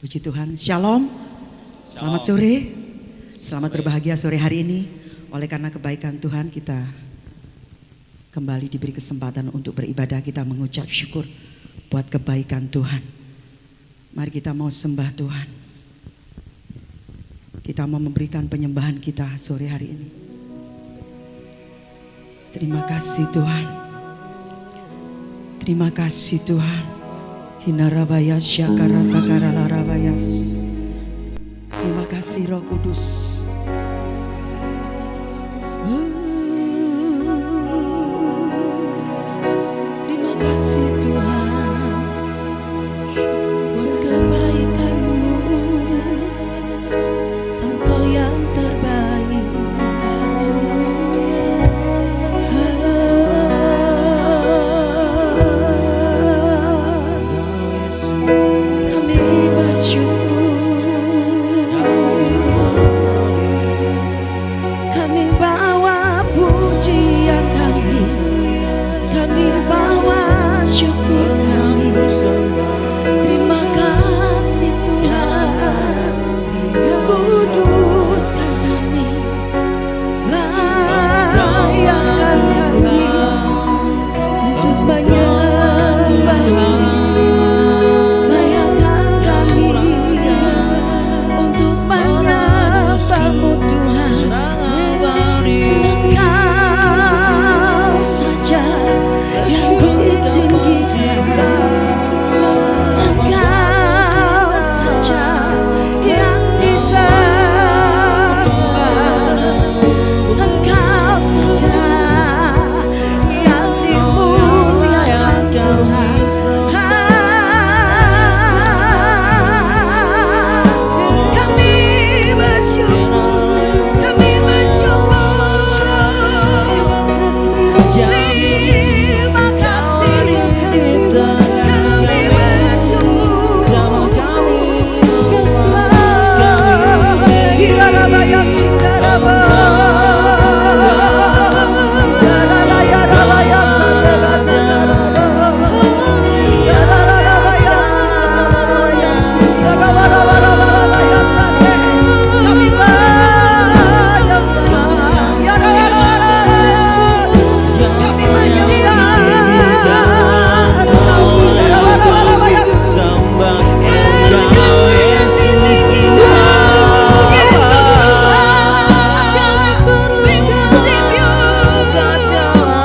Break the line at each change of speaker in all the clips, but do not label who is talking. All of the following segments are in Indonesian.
Puji Tuhan. Shalom. Selamat sore. Selamat berbahagia sore hari ini. Oleh karena kebaikan Tuhan, kita kembali diberi kesempatan untuk beribadah. Kita mengucap syukur buat kebaikan Tuhan. Mari kita mau sembah Tuhan. Kita mau memberikan penyembahan kita sore hari ini. Terima kasih Tuhan. Terima kasih Tuhan. Hinarabaya syakara kakara larabaya. Terima kasih Roh Kudus. Terima kasih Tuhan buat kebaikan-Mu. Engkau yang terbaik. Kami bersyukur. Kami bawa pujian kami. Kami bawa syukur kami. Terima kasih Tuhan. Kuduskan kami. Layakkan kami untuk menyembah-Mu. Layakkan kami untuk menyembah-Mu Tuhan. Engkau saja yang ditinggikan. Engkau saja yang disembah. Engkau saja yang dimuliakan Tuhan. Kami bersyukur. Kami bersyukur. Terima kasih Yesus. Kami bersyukur. Hirarabaya Sikaraba. Hirarabaya Sandaratakaraba. Hirarabaya Sikarabaya Sikarabaya Sande. Kami menyembah. Kami menyembah Engkau. Hirarabaya Engkau yang ditinggikan. Yesus Tuhan, we worship You.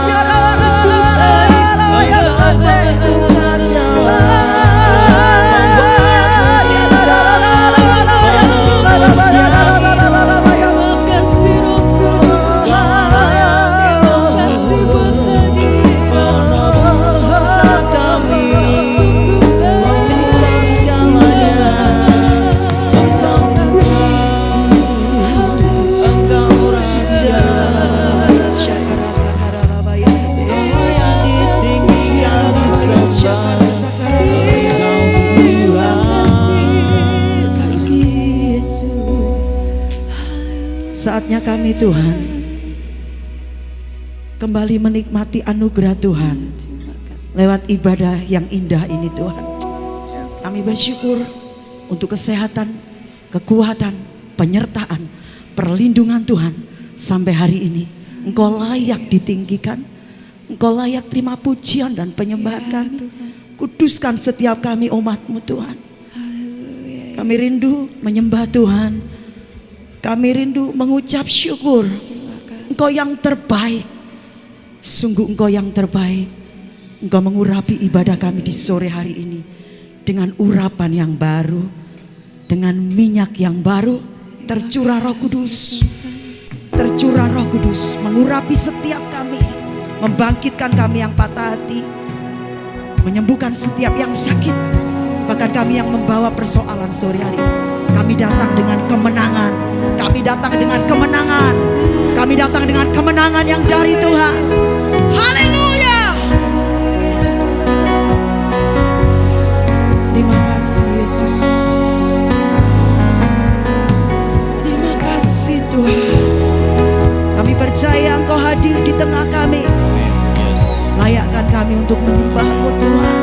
Hirarabaya Sande. Saatnya kami Tuhan kembali menikmati anugerah Tuhan lewat ibadah yang indah ini Tuhan. Kami bersyukur untuk kesehatan, kekuatan, penyertaan, perlindungan Tuhan sampai hari ini. Engkau layak ditinggikan, Engkau layak terima pujian dan penyembahan kami. Kuduskan setiap kami umat-Mu Tuhan. Kami rindu menyembah Tuhan. Kami rindu mengucap syukur. Engkau yang terbaik. Sungguh Engkau yang terbaik. Engkau mengurapi ibadah kami di sore hari ini dengan urapan yang baru, dengan minyak yang baru. Tercurah Roh Kudus. Tercurah Roh Kudus mengurapi setiap kami, membangkitkan kami yang patah hati, menyembuhkan setiap yang sakit. Bahkan kami yang membawa persoalan sore hari ini, kami datang dengan kemenangan. Kami datang dengan kemenangan. Kami datang dengan kemenangan yang dari Tuhan. Haleluya. Terima kasih Yesus. Terima kasih Tuhan. Kami percaya Engkau hadir di tengah kami. Layakkan kami untuk menyembah-Mu Tuhan.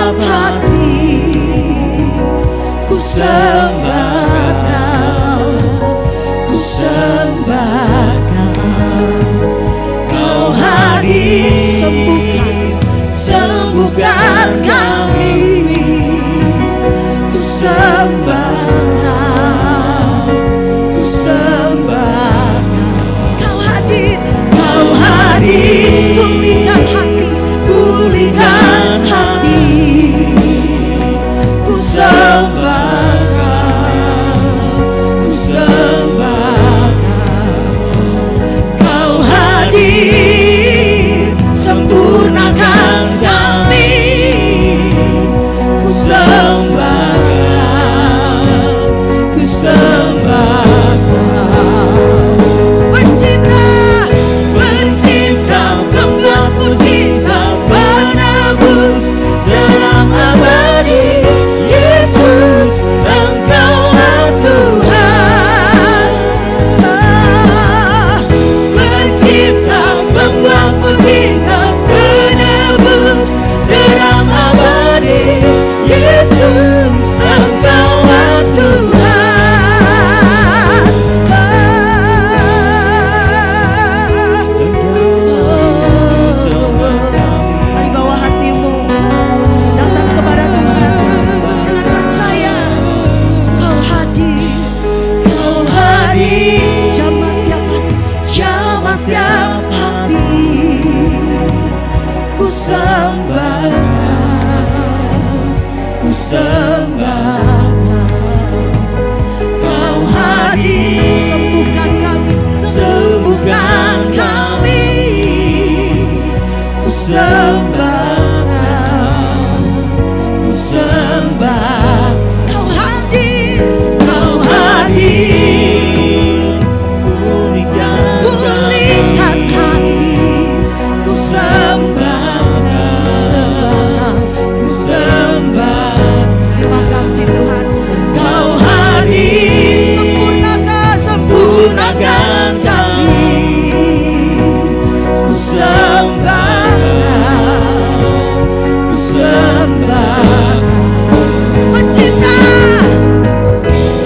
dalam hati, ku sembah Kau, ku sembah Kau. Kau hadir, sembuhkan kami, ku sembah Kau, ku sembah Kau. Kau hadir, pulihkan hati, pulihkan hati, ku sembah Kau, ku sembah Kau. Kau hadir, sempurnakan kami, ku sembah Kau, ku sembah Kau. Pencipta, pembuat mujizat, penebus dalam abadi, Yesus, Engkaulah Tuhan. Pencipta, pembuat mujizat, penebus dalam abadi, Yesus, Engkaulah Tuhan. Mari bawa hatimu, datang kepada Tuhan dengan percaya. Kau hadir, jamah setiap hati, jamah setiap hati, ku sembah Kau, ku sembah Kau. Kau hadir, sembuhkan kami, sembuhkan kami, ku sembah Kau, ku sembah. Kau hadir, pulihkan hati, ku sembah, ku sembah Kau, ku sembah. Terima kasih Tuhan. Kau hadir, sempurnakan kami, ku sembah Kau, ku sembah Kau.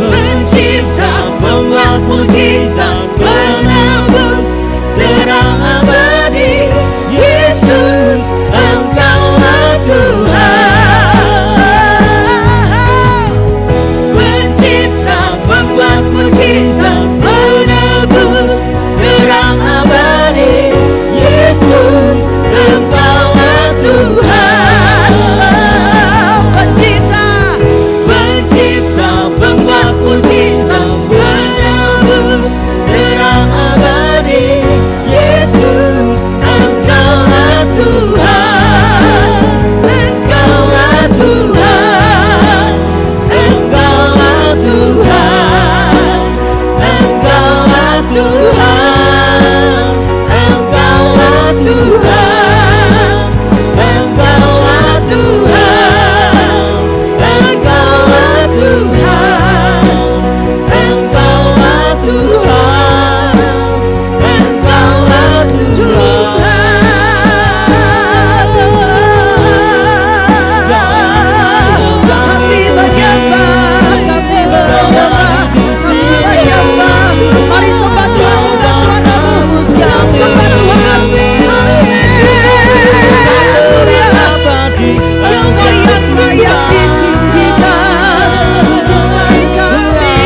Pencipta, pembuat mujizat, penebus terang abadi, Yesus, Engkaulah Tuhan. Pencipta, pembuat mujizat, penebus terang abadi, Yesus, Engkaulah Tuhan. Pencipta, pembuat mujizat, penebus terang abadi, Yesus, Engkaulah Tuhan. Engkaulah Tuhan, Engkaulah Tuhan, Engkaulah Tuhan, Engkaulah Tuhan, Engkaulah Tuhan, Engkaulah Tuhan, Engkaulah Tuhan, Engkaulah Tuhan. Kami menyembah, kami menyembah, kami menyembah. Mari sembah Tuhan, buka suaramu, sembah Tuhan. Haleluya. Engkau yang layak ditinggikan, kuduskan kami.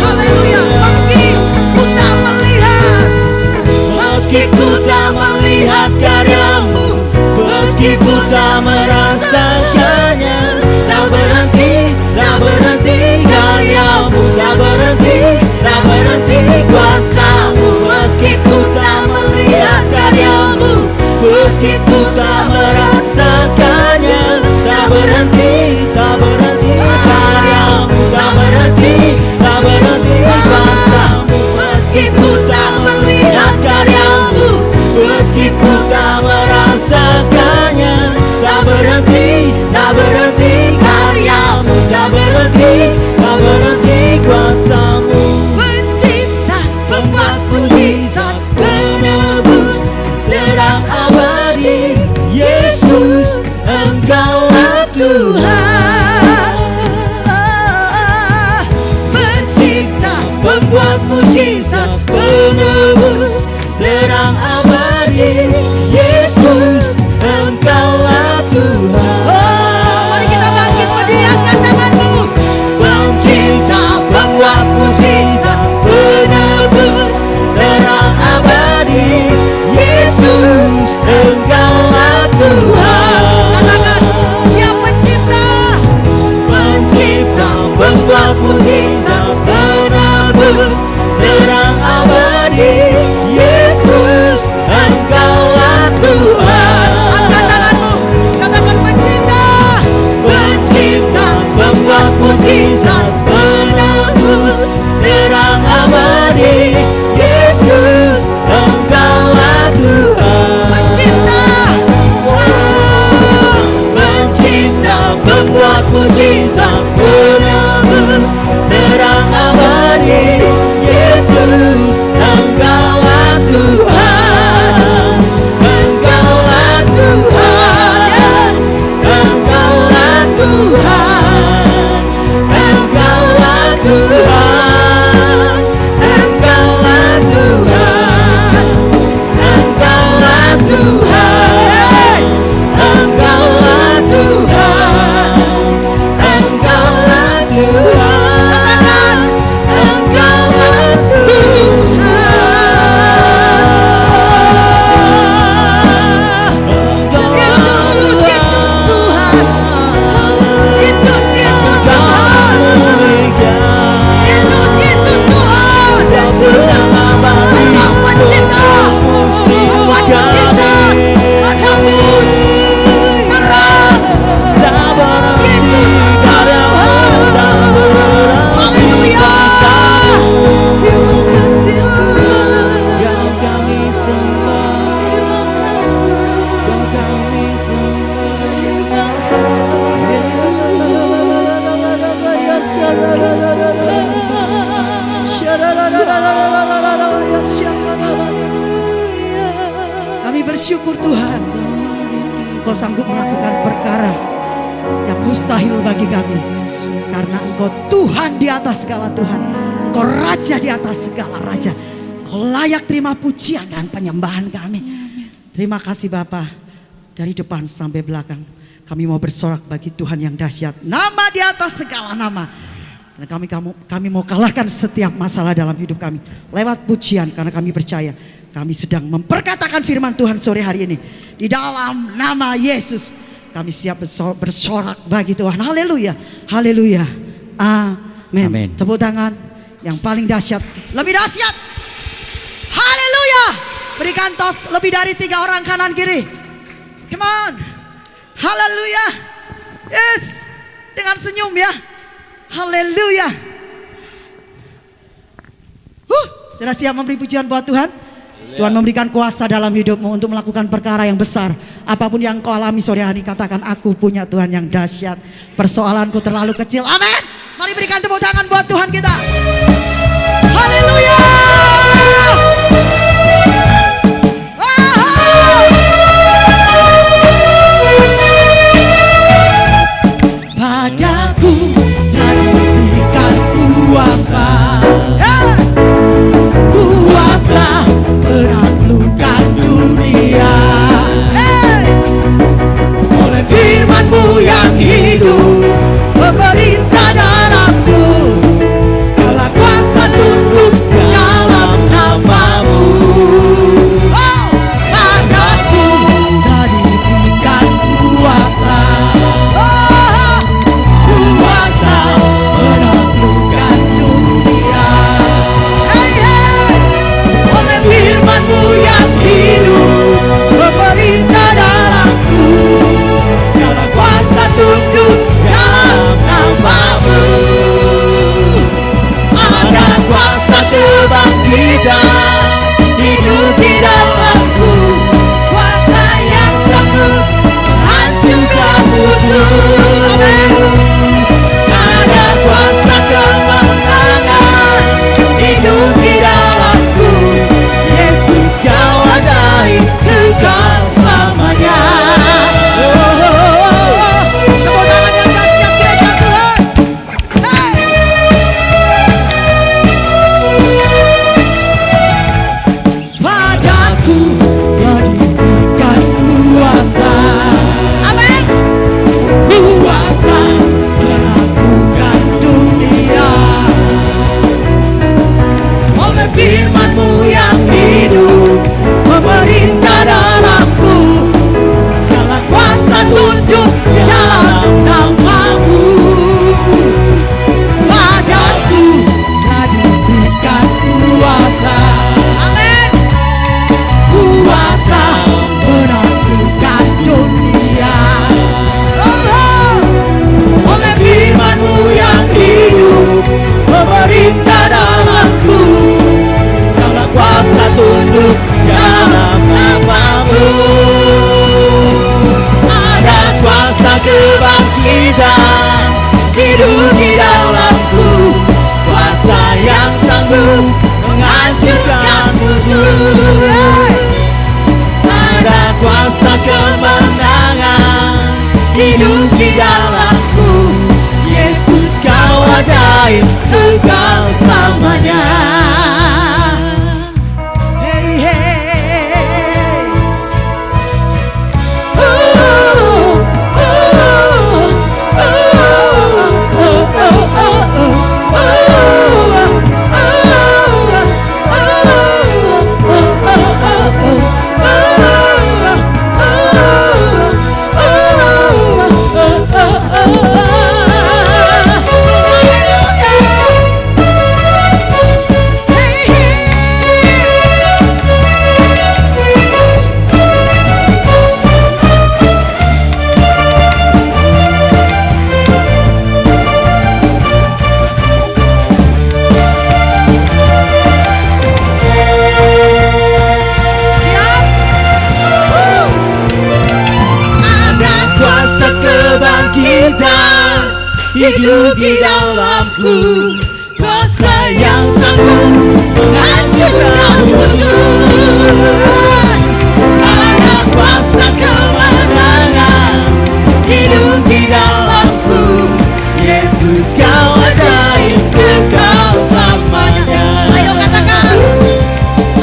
Haleluya. Meski ku tak melihat karyamu, meski ku tak merasakannya, tak berhenti karyamu, tak berhenti kuasamu. Meski ku tak melihat karyamu, meski ku tak merasakannya, tak berhenti karyamu, tak berhenti kuasamu. Meski ku tak melihat karyamu, meski ku tak merasakannya, tak berhenti karyamu, tak berhenti kuasamu. Pencipta, pembuat mujizat, penebus terang abadi, Yesus. puji Sang Penebus, terang abadi Yesus. Engkaulah Tuhan, Engkaulah Tuhan, yes. Engkaulah Tuhan, Engkaulah Tuhan, Engkaulah Tuhan, Engkaulah Tuhan, hey. Engkaulah Tuhan, Engkaulah Tuhan, katakan Engkaulah Tuhan. Kami bersyukur Tuhan, Engkau sanggup melakukan perkara yang mustahil bagi kami. Karena Engkau Tuhan di atas segala Tuhan, Engkau Raja di atas segala Raja. Engkau layak terima pujian dan penyembahan kami. Terima kasih Bapa. Dari depan sampai belakang kami mau bersorak bagi Tuhan yang dahsyat, nama di atas segala nama. Dan kami mau kalahkan setiap masalah dalam hidup kami lewat pujian, karena kami percaya kami sedang memperkatakan firman Tuhan sore hari ini. Di dalam nama Yesus kami siap bersorak bagi Tuhan. Haleluya, haleluya, amin.
Amin.
Tepuk tangan yang paling dahsyat, lebih dahsyat. Haleluya. Berikan tos lebih dari 3 orang kanan kiri. Come on. Haleluya. Yes. Dengan senyum ya. Haleluya. Sudah siap memberi pujian buat Tuhan? Tuhan memberikan kuasa dalam hidupmu untuk melakukan perkara yang besar. Apapun yang kau alami sore hari, katakan aku punya Tuhan yang dahsyat. Persoalanku terlalu kecil. Amin. Mari berikan tepuk tangan buat Tuhan kita. Haleluya. Padaku telah diberikan kuasa, kuasa menaklukkan dunia. Oleh firman-Mu yang hidup, pemerintah dalamku, segala kuasa tunduk dalam nama-Mu. Padaku telah diberikan kuasa, kuasa menaklukkan dunia. Oleh firman-Mu yang hidup, pemerintah dalamku, segala kuasa tunduk dalam nama-Mu. Ada kuasa kebangkitan hidup di dalamku, kuasa yang sanggup hancurkan musuh. Ada kuasa kemenangan hidup di dalamku, Yesus Kau ajaib kekal selamanya. Tepuk tangan yang dahsyat gereja Tuhan. Padaku telah diberikan kuasa, amin, kuasa hidup di dalamku. Yesus kau ajaib, kekal selamanya. Hey, hey. Hidup di dalamku, kuasa yang sanggup menghancurkan musuh. Ada kuasa kemenangan hidup di dalamku. Yesus kau ajaib, kekal selamanya. Ayo katakan.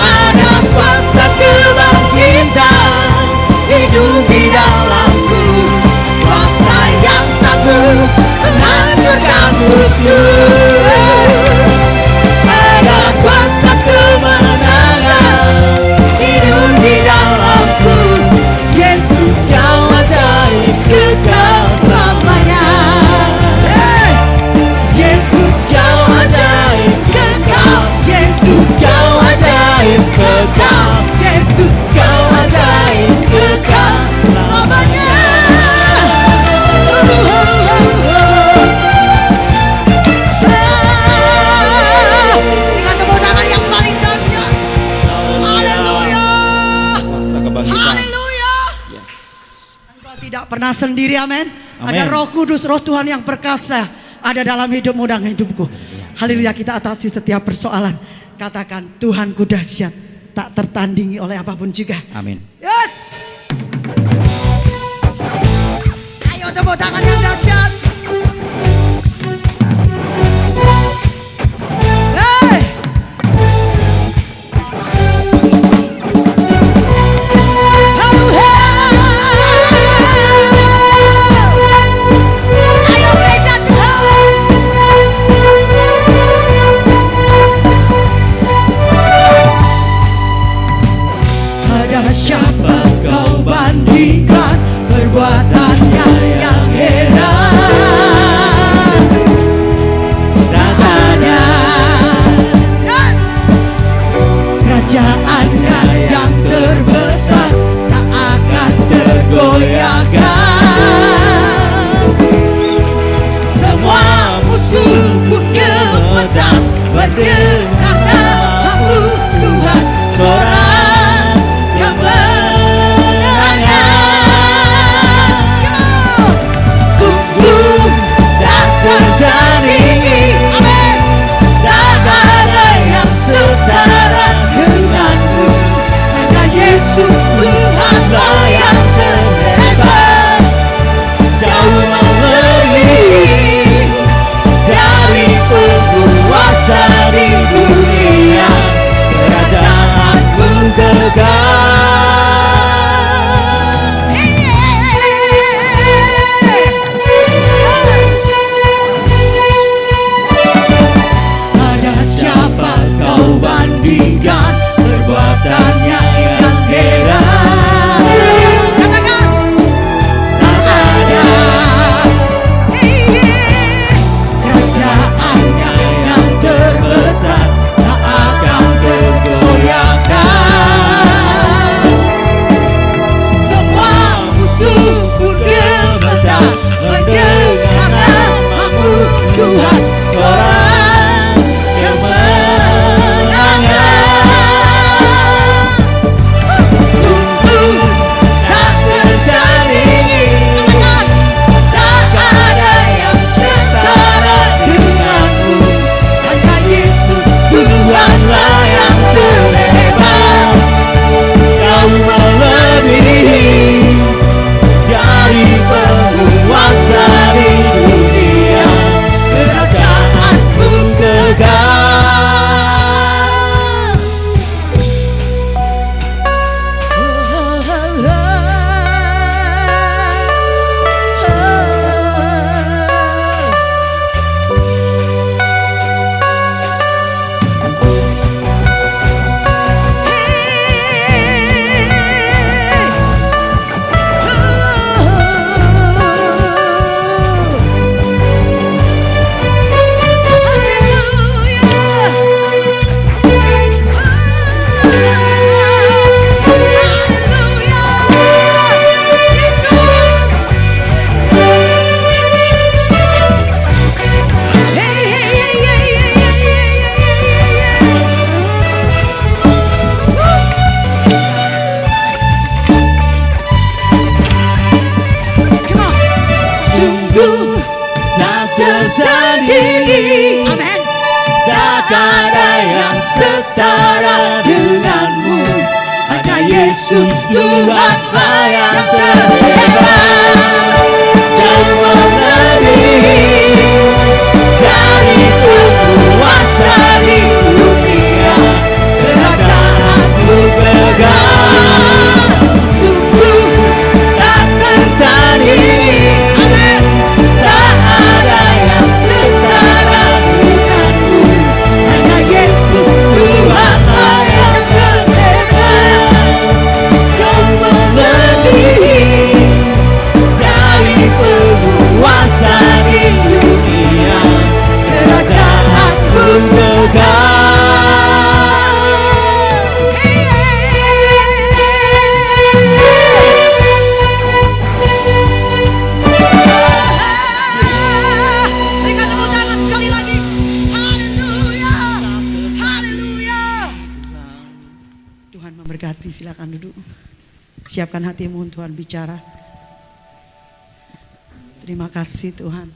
Ada kuasa kebangkitan hidup di dalamku, kuasa yang sanggup menghancurkan musuh. Ada kuasa kemenangan hidup di dalamku. Yesus kau ajaib, kekal selamanya. Yesus kau ajaib, kekal. Yesus kau ajaib, kekal. Yesus kau ajaib, kekal selamanya. Dengan tepuk tangan yang paling dahsyat. Haleluya. Haleluya.
Yes.
Engkau tidak pernah sendiri, amin.
Amin.
Ada Roh Kudus, Roh Tuhan yang perkasa ada dalam hidupmu dan hidupku. Haleluya, kita atasi setiap persoalan. Katakan, Tuhanku dahsyat, tak tertandingi oleh apapun juga.
Amin.
Yes. Ayo tepuk tangan yang dahsyat. Hey. Oh, hey. Ayo gereja Tuhan. Ada siapa kau bandingkan perbuatannya yang heran? Tak ada. Yes. Kerajaannya yang terbesar tak akan tergoyahkan. Semua musuhmu gemetar mendengar namamu Tuhan, seorang kemenangan. Sungguh Yesus Tuhanlah yang terhebat dan melebihi dari penguasa di dunia. Kerajaanmu megah, sungguh tak tertandingi. Amin. Tak ada yang setara denganmu. Hanya Yesus Tuhanlah yang terhebat dan melebihi dari penguasa di dunia. Kerajaanmu megah. Berikan tepuk tangan sekali lagi. Haleluya, haleluya. Tuhan memberkati, silakan duduk. Siapkan hatimu, Tuhan bicara. Terima kasih Tuhan.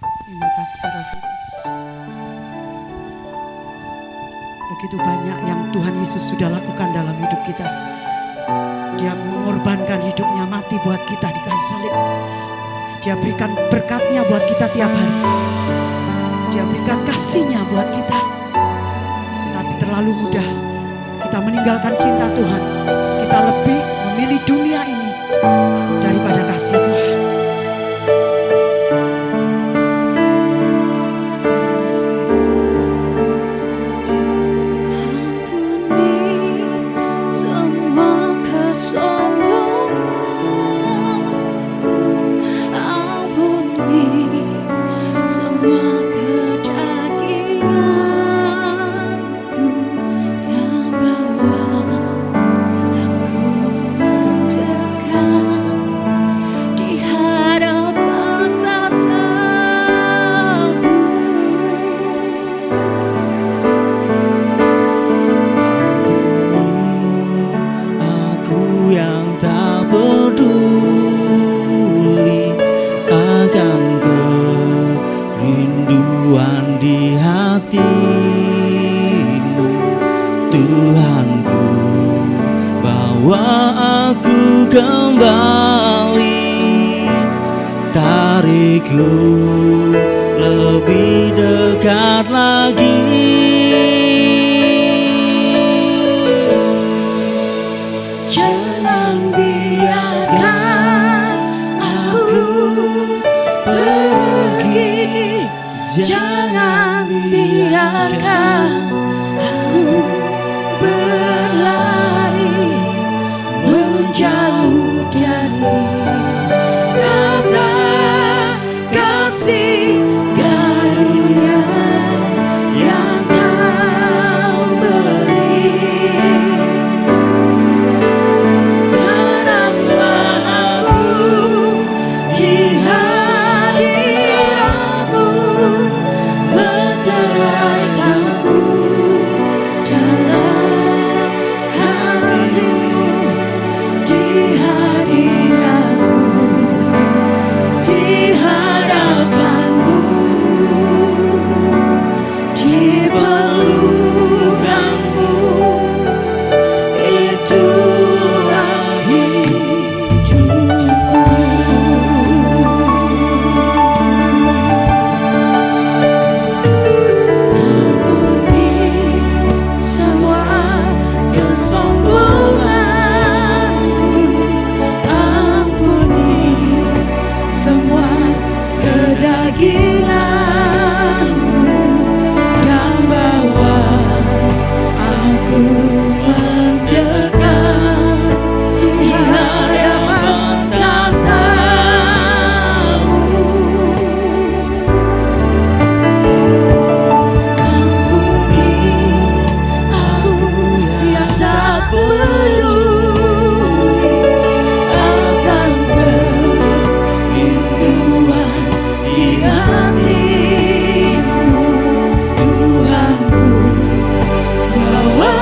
Terima kasih Roh Kudus. Begitu banyak yang Tuhan Yesus sudah lakukan dalam hidup kita. Dia mengorbankan hidupnya, mati buat kita di kayu salib. Dia berikan berkatnya buat kita tiap hari. Dia berikan kasihnya buat kita. Tapi terlalu mudah kita meninggalkan cinta Tuhan. Kita lebih memilih dunia ini daripada kasih Tuhan.
Lebih dekat lagi.
Jangan biarkan aku pergi. Jangan biarkan aku berlari menjauh dari tata kasih karunia yang Kau beri. Tanamlah aku di hadirat-Mu, meteraikanku dalam hati-Mu, di hadirat-Mu, di hadapan-Mu, di pelukan-Mu, itulah hidupku. Ampuni semua kesombonganku, ampuni semua kedaginganku, dan bawa aku mendekat di hadapan tahta-Mu. Ampuni aku yang tak peduli akan kerinduan di hati-Mu, Tuhanku. Bawa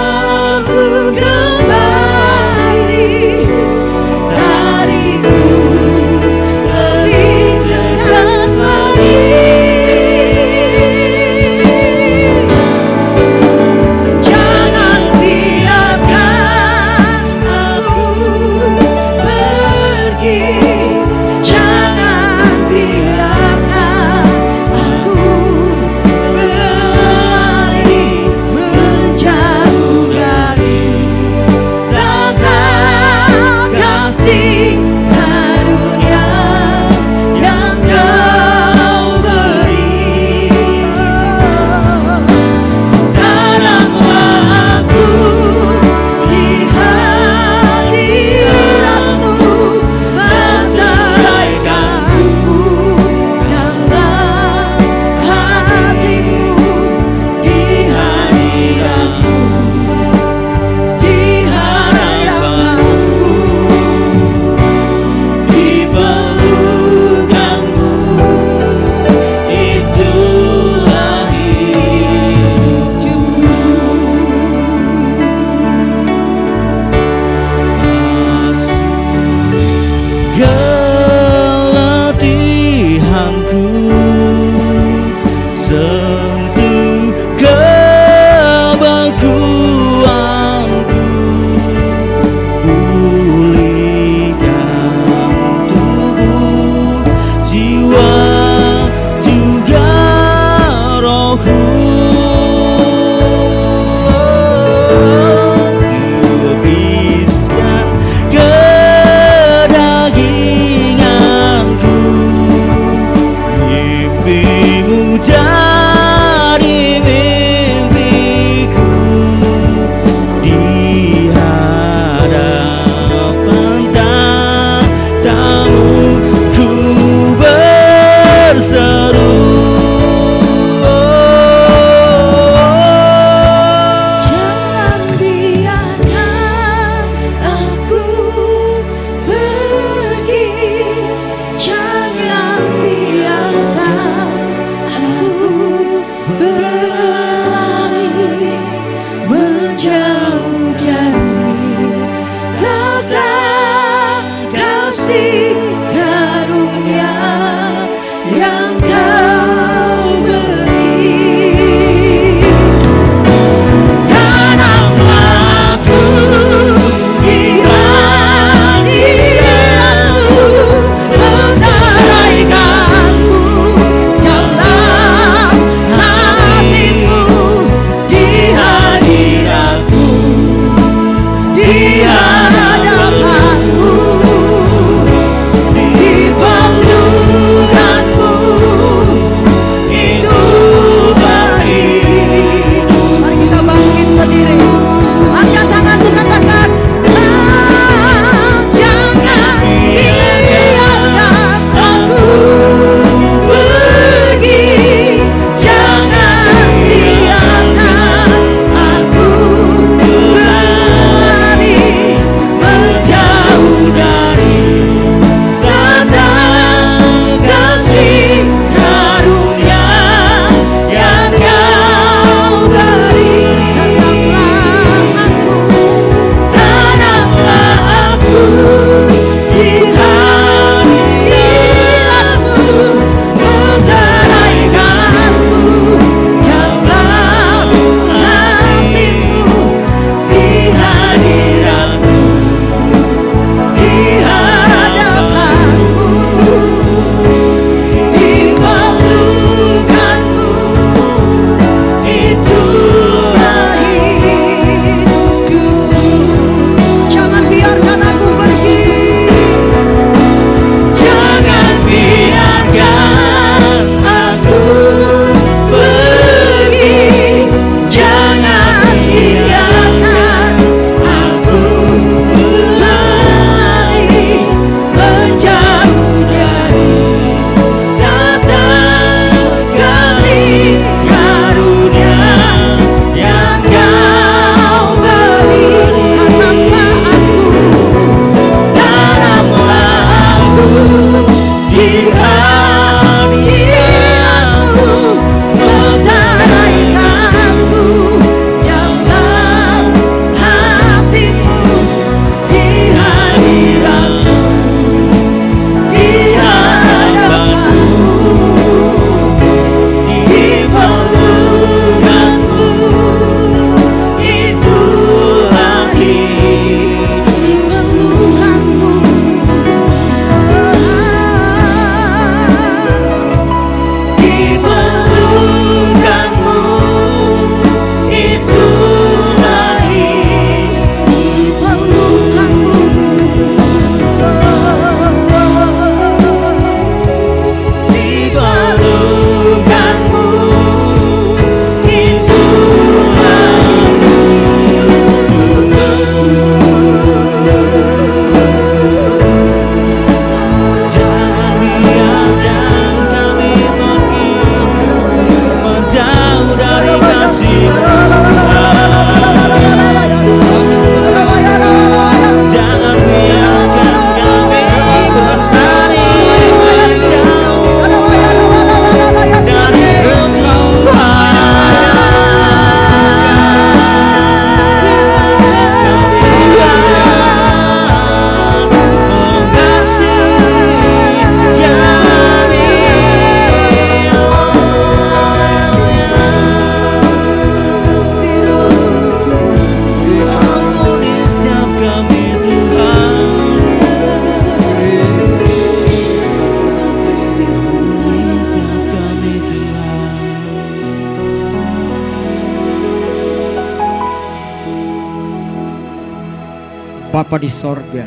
Bapa di sorga,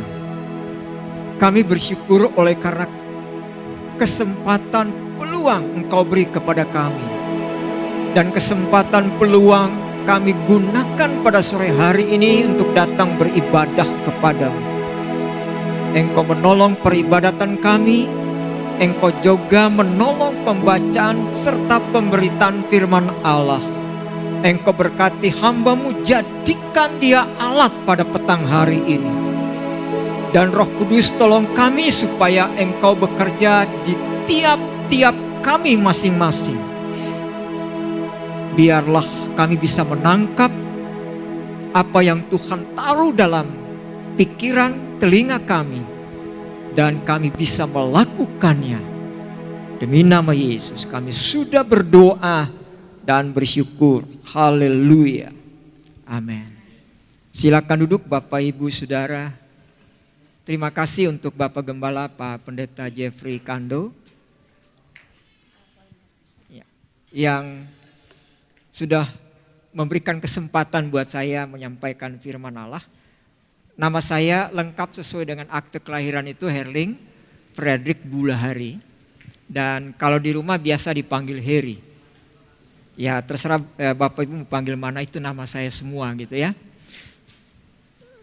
kami bersyukur oleh karena kesempatan peluang Engkau beri kepada kami. Dan kesempatan peluang kami gunakan pada sore hari ini untuk datang beribadah kepadamu. Engkau menolong peribadatan kami, Engkau juga menolong pembacaan serta pemberitaan firman Allah. Engkau berkati hamba-Mu, jadikan dia alat pada petang hari ini. Dan Roh Kudus tolong kami supaya Engkau bekerja di tiap-tiap kami masing-masing. Biarlah kami bisa menangkap apa yang Tuhan taruh dalam pikiran telinga kami. Dan kami bisa melakukannya. Demi nama Yesus kami sudah berdoa dan bersyukur. Haleluya. Amin. Silakan duduk Bapak Ibu Saudara. Terima kasih untuk Bapak Gembala Pak Pendeta Jeffrey Kando yang sudah memberikan kesempatan buat saya menyampaikan firman Allah. Nama saya lengkap sesuai dengan akte kelahiran itu Herling Frederick Bulahari. Dan kalau di rumah biasa dipanggil Heri. Ya terserah Bapak Ibu mau panggil mana, itu nama saya semua gitu ya.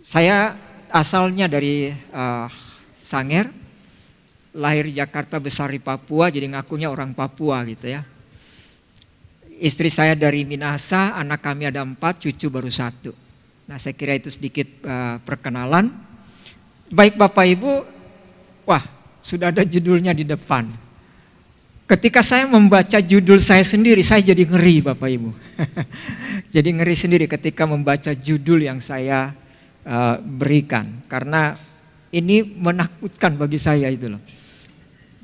Saya asalnya dari Sanger, lahir di Jakarta, besar di Papua, jadi ngakunya orang Papua gitu ya. Istri saya dari Minahasa, anak kami ada 4, cucu baru 1. Nah saya kira itu sedikit perkenalan. Baik Bapak Ibu, wah sudah ada judulnya di depan. Ketika saya membaca judul saya sendiri, saya jadi ngeri Bapak Ibu. Jadi ngeri sendiri ketika membaca judul yang saya berikan. Karena Ini menakutkan bagi saya itu loh.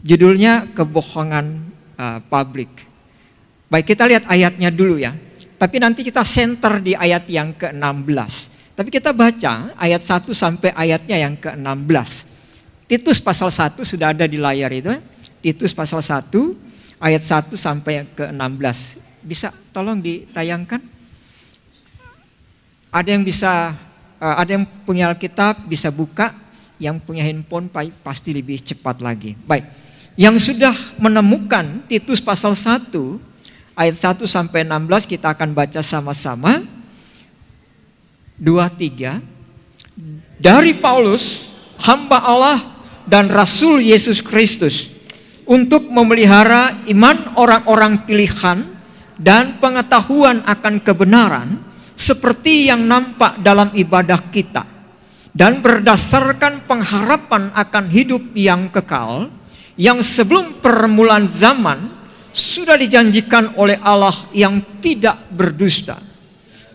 Judulnya kebohongan publik. Baik, kita lihat ayatnya dulu ya. Tapi nanti kita center di ayat yang ke-16. Tapi kita baca ayat 1 sampai ayatnya yang ke-16. Titus pasal 1 sudah ada di layar itu. Titus pasal 1 ayat 1 sampai yang ke-16. Bisa tolong ditayangkan? Ada yang bisa, ada yang punya Alkitab bisa buka. Yang punya handphone pasti lebih cepat lagi. Baik, yang sudah menemukan Titus pasal 1 ayat 1 sampai 16 kita akan baca sama-sama. 2-3. Dari Paulus, hamba Allah dan Rasul Yesus Kristus, untuk memelihara iman orang-orang pilihan dan pengetahuan akan kebenaran seperti yang nampak dalam ibadah kita, dan berdasarkan pengharapan akan hidup yang kekal yang sebelum permulaan zaman sudah dijanjikan oleh Allah yang tidak berdusta,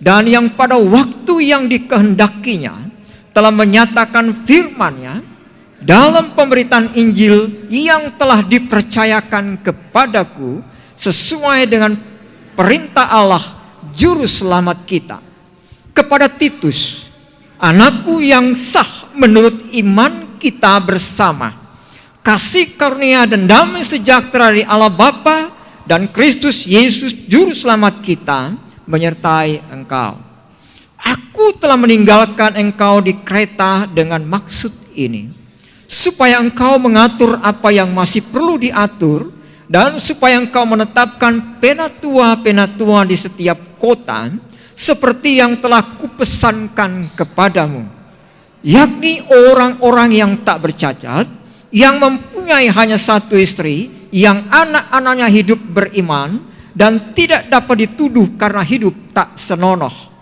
dan yang pada waktu yang dikehendakinya telah menyatakan firman-Nya dalam pemberitaan Injil yang telah dipercayakan kepadaku sesuai dengan perintah Allah juru selamat kita. Kepada Titus, anakku yang sah menurut iman kita bersama, kasih karunia dan damai sejahtera dari Allah Bapa dan Kristus Yesus juru selamat kita menyertai engkau. Aku telah meninggalkan engkau di Kreta dengan maksud ini, supaya engkau mengatur apa yang masih perlu diatur, dan supaya engkau menetapkan penatua-penatua di setiap kota, seperti yang telah kupesankan kepadamu, yakni orang-orang yang tak bercacat, yang mempunyai hanya satu istri, yang anak-anaknya hidup beriman, dan tidak dapat dituduh karena hidup tak senonoh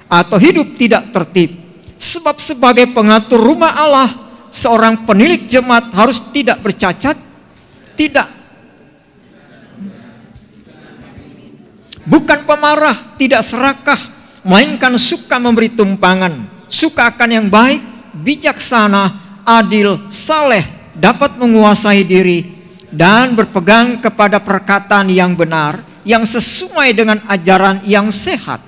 atau hidup tidak tertib. Sebab sebagai pengatur rumah Allah, seorang penilik jemaat harus tidak bercacat, bukan pemarah, tidak serakah, melainkan suka memberi tumpangan, suka akan yang baik, bijaksana, adil, saleh, dapat menguasai diri, dan berpegang kepada perkataan yang benar, yang sesuai dengan ajaran yang sehat,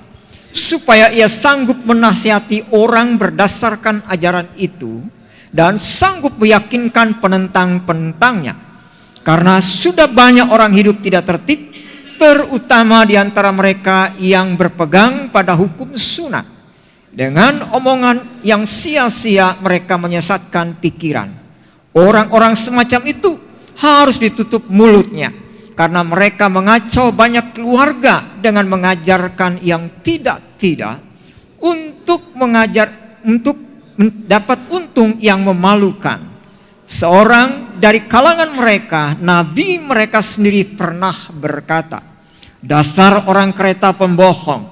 supaya ia sanggup menasihati orang berdasarkan ajaran itu, dan sanggup meyakinkan penentang-penentangnya. Karena sudah banyak orang hidup tidak tertib, terutama di antara mereka yang berpegang pada hukum sunat. Dengan omongan yang sia-sia mereka menyesatkan pikiran. Orang-orang semacam itu harus ditutup mulutnya, karena mereka mengacau banyak keluarga dengan mengajarkan yang tidak-tidak untuk mendapat untung yang memalukan. Seorang dari kalangan mereka, nabi mereka sendiri pernah berkata, dasar orang Kreta pembohong,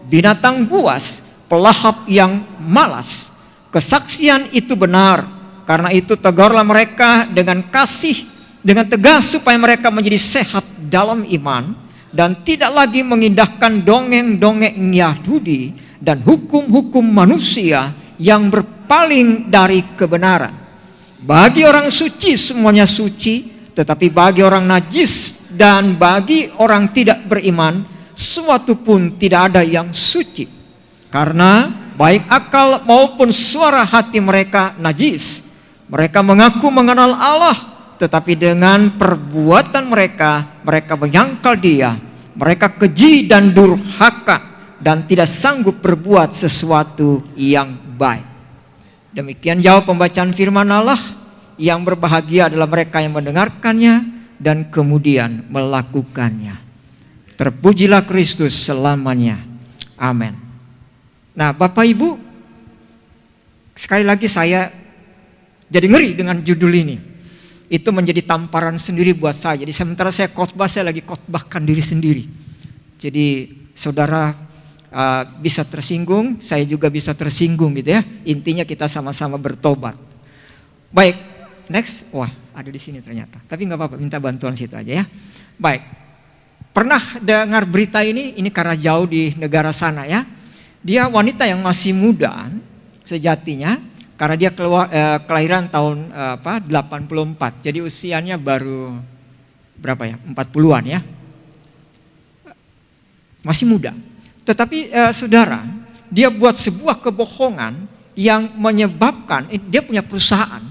binatang buas, pelahap yang malas. Kesaksian itu benar, karena itu tegurlah mereka dengan kasih, dengan tegas, supaya mereka menjadi sehat dalam iman dan tidak lagi mengindahkan dongeng-dongeng Yahudi dan hukum-hukum manusia yang berpaling dari kebenaran. Bagi orang suci semuanya suci, tetapi bagi orang najis dan bagi orang tidak beriman suatu pun tidak ada yang suci, karena baik akal maupun suara hati mereka najis. Mereka mengaku mengenal Allah, tetapi dengan perbuatan mereka menyangkal Dia. Mereka keji dan durhaka dan tidak sanggup berbuat sesuatu yang baik. Demikian jauh pembacaan firman Allah. Yang berbahagia adalah mereka yang mendengarkannya dan kemudian melakukannya. Terpujilah Kristus selamanya. Amin. Nah, Bapak Ibu, sekali lagi saya jadi ngeri dengan judul ini. Itu menjadi tamparan sendiri buat saya. Jadi sementara saya khotbah, saya lagi khotbahkan diri sendiri. Jadi saudara bisa tersinggung, saya juga bisa tersinggung gitu ya. Intinya kita sama-sama bertobat. Baik. Next, wah ada di sini ternyata. Tapi nggak apa-apa, minta bantuan situ aja ya. Baik, pernah dengar berita ini karena jauh di negara sana ya. Dia wanita yang masih muda sejatinya, Karena dia kelahiran tahun 84. Jadi usianya baru berapa ya? 40-an ya. Masih muda. Tetapi saudara, dia buat sebuah kebohongan yang menyebabkan dia punya perusahaan.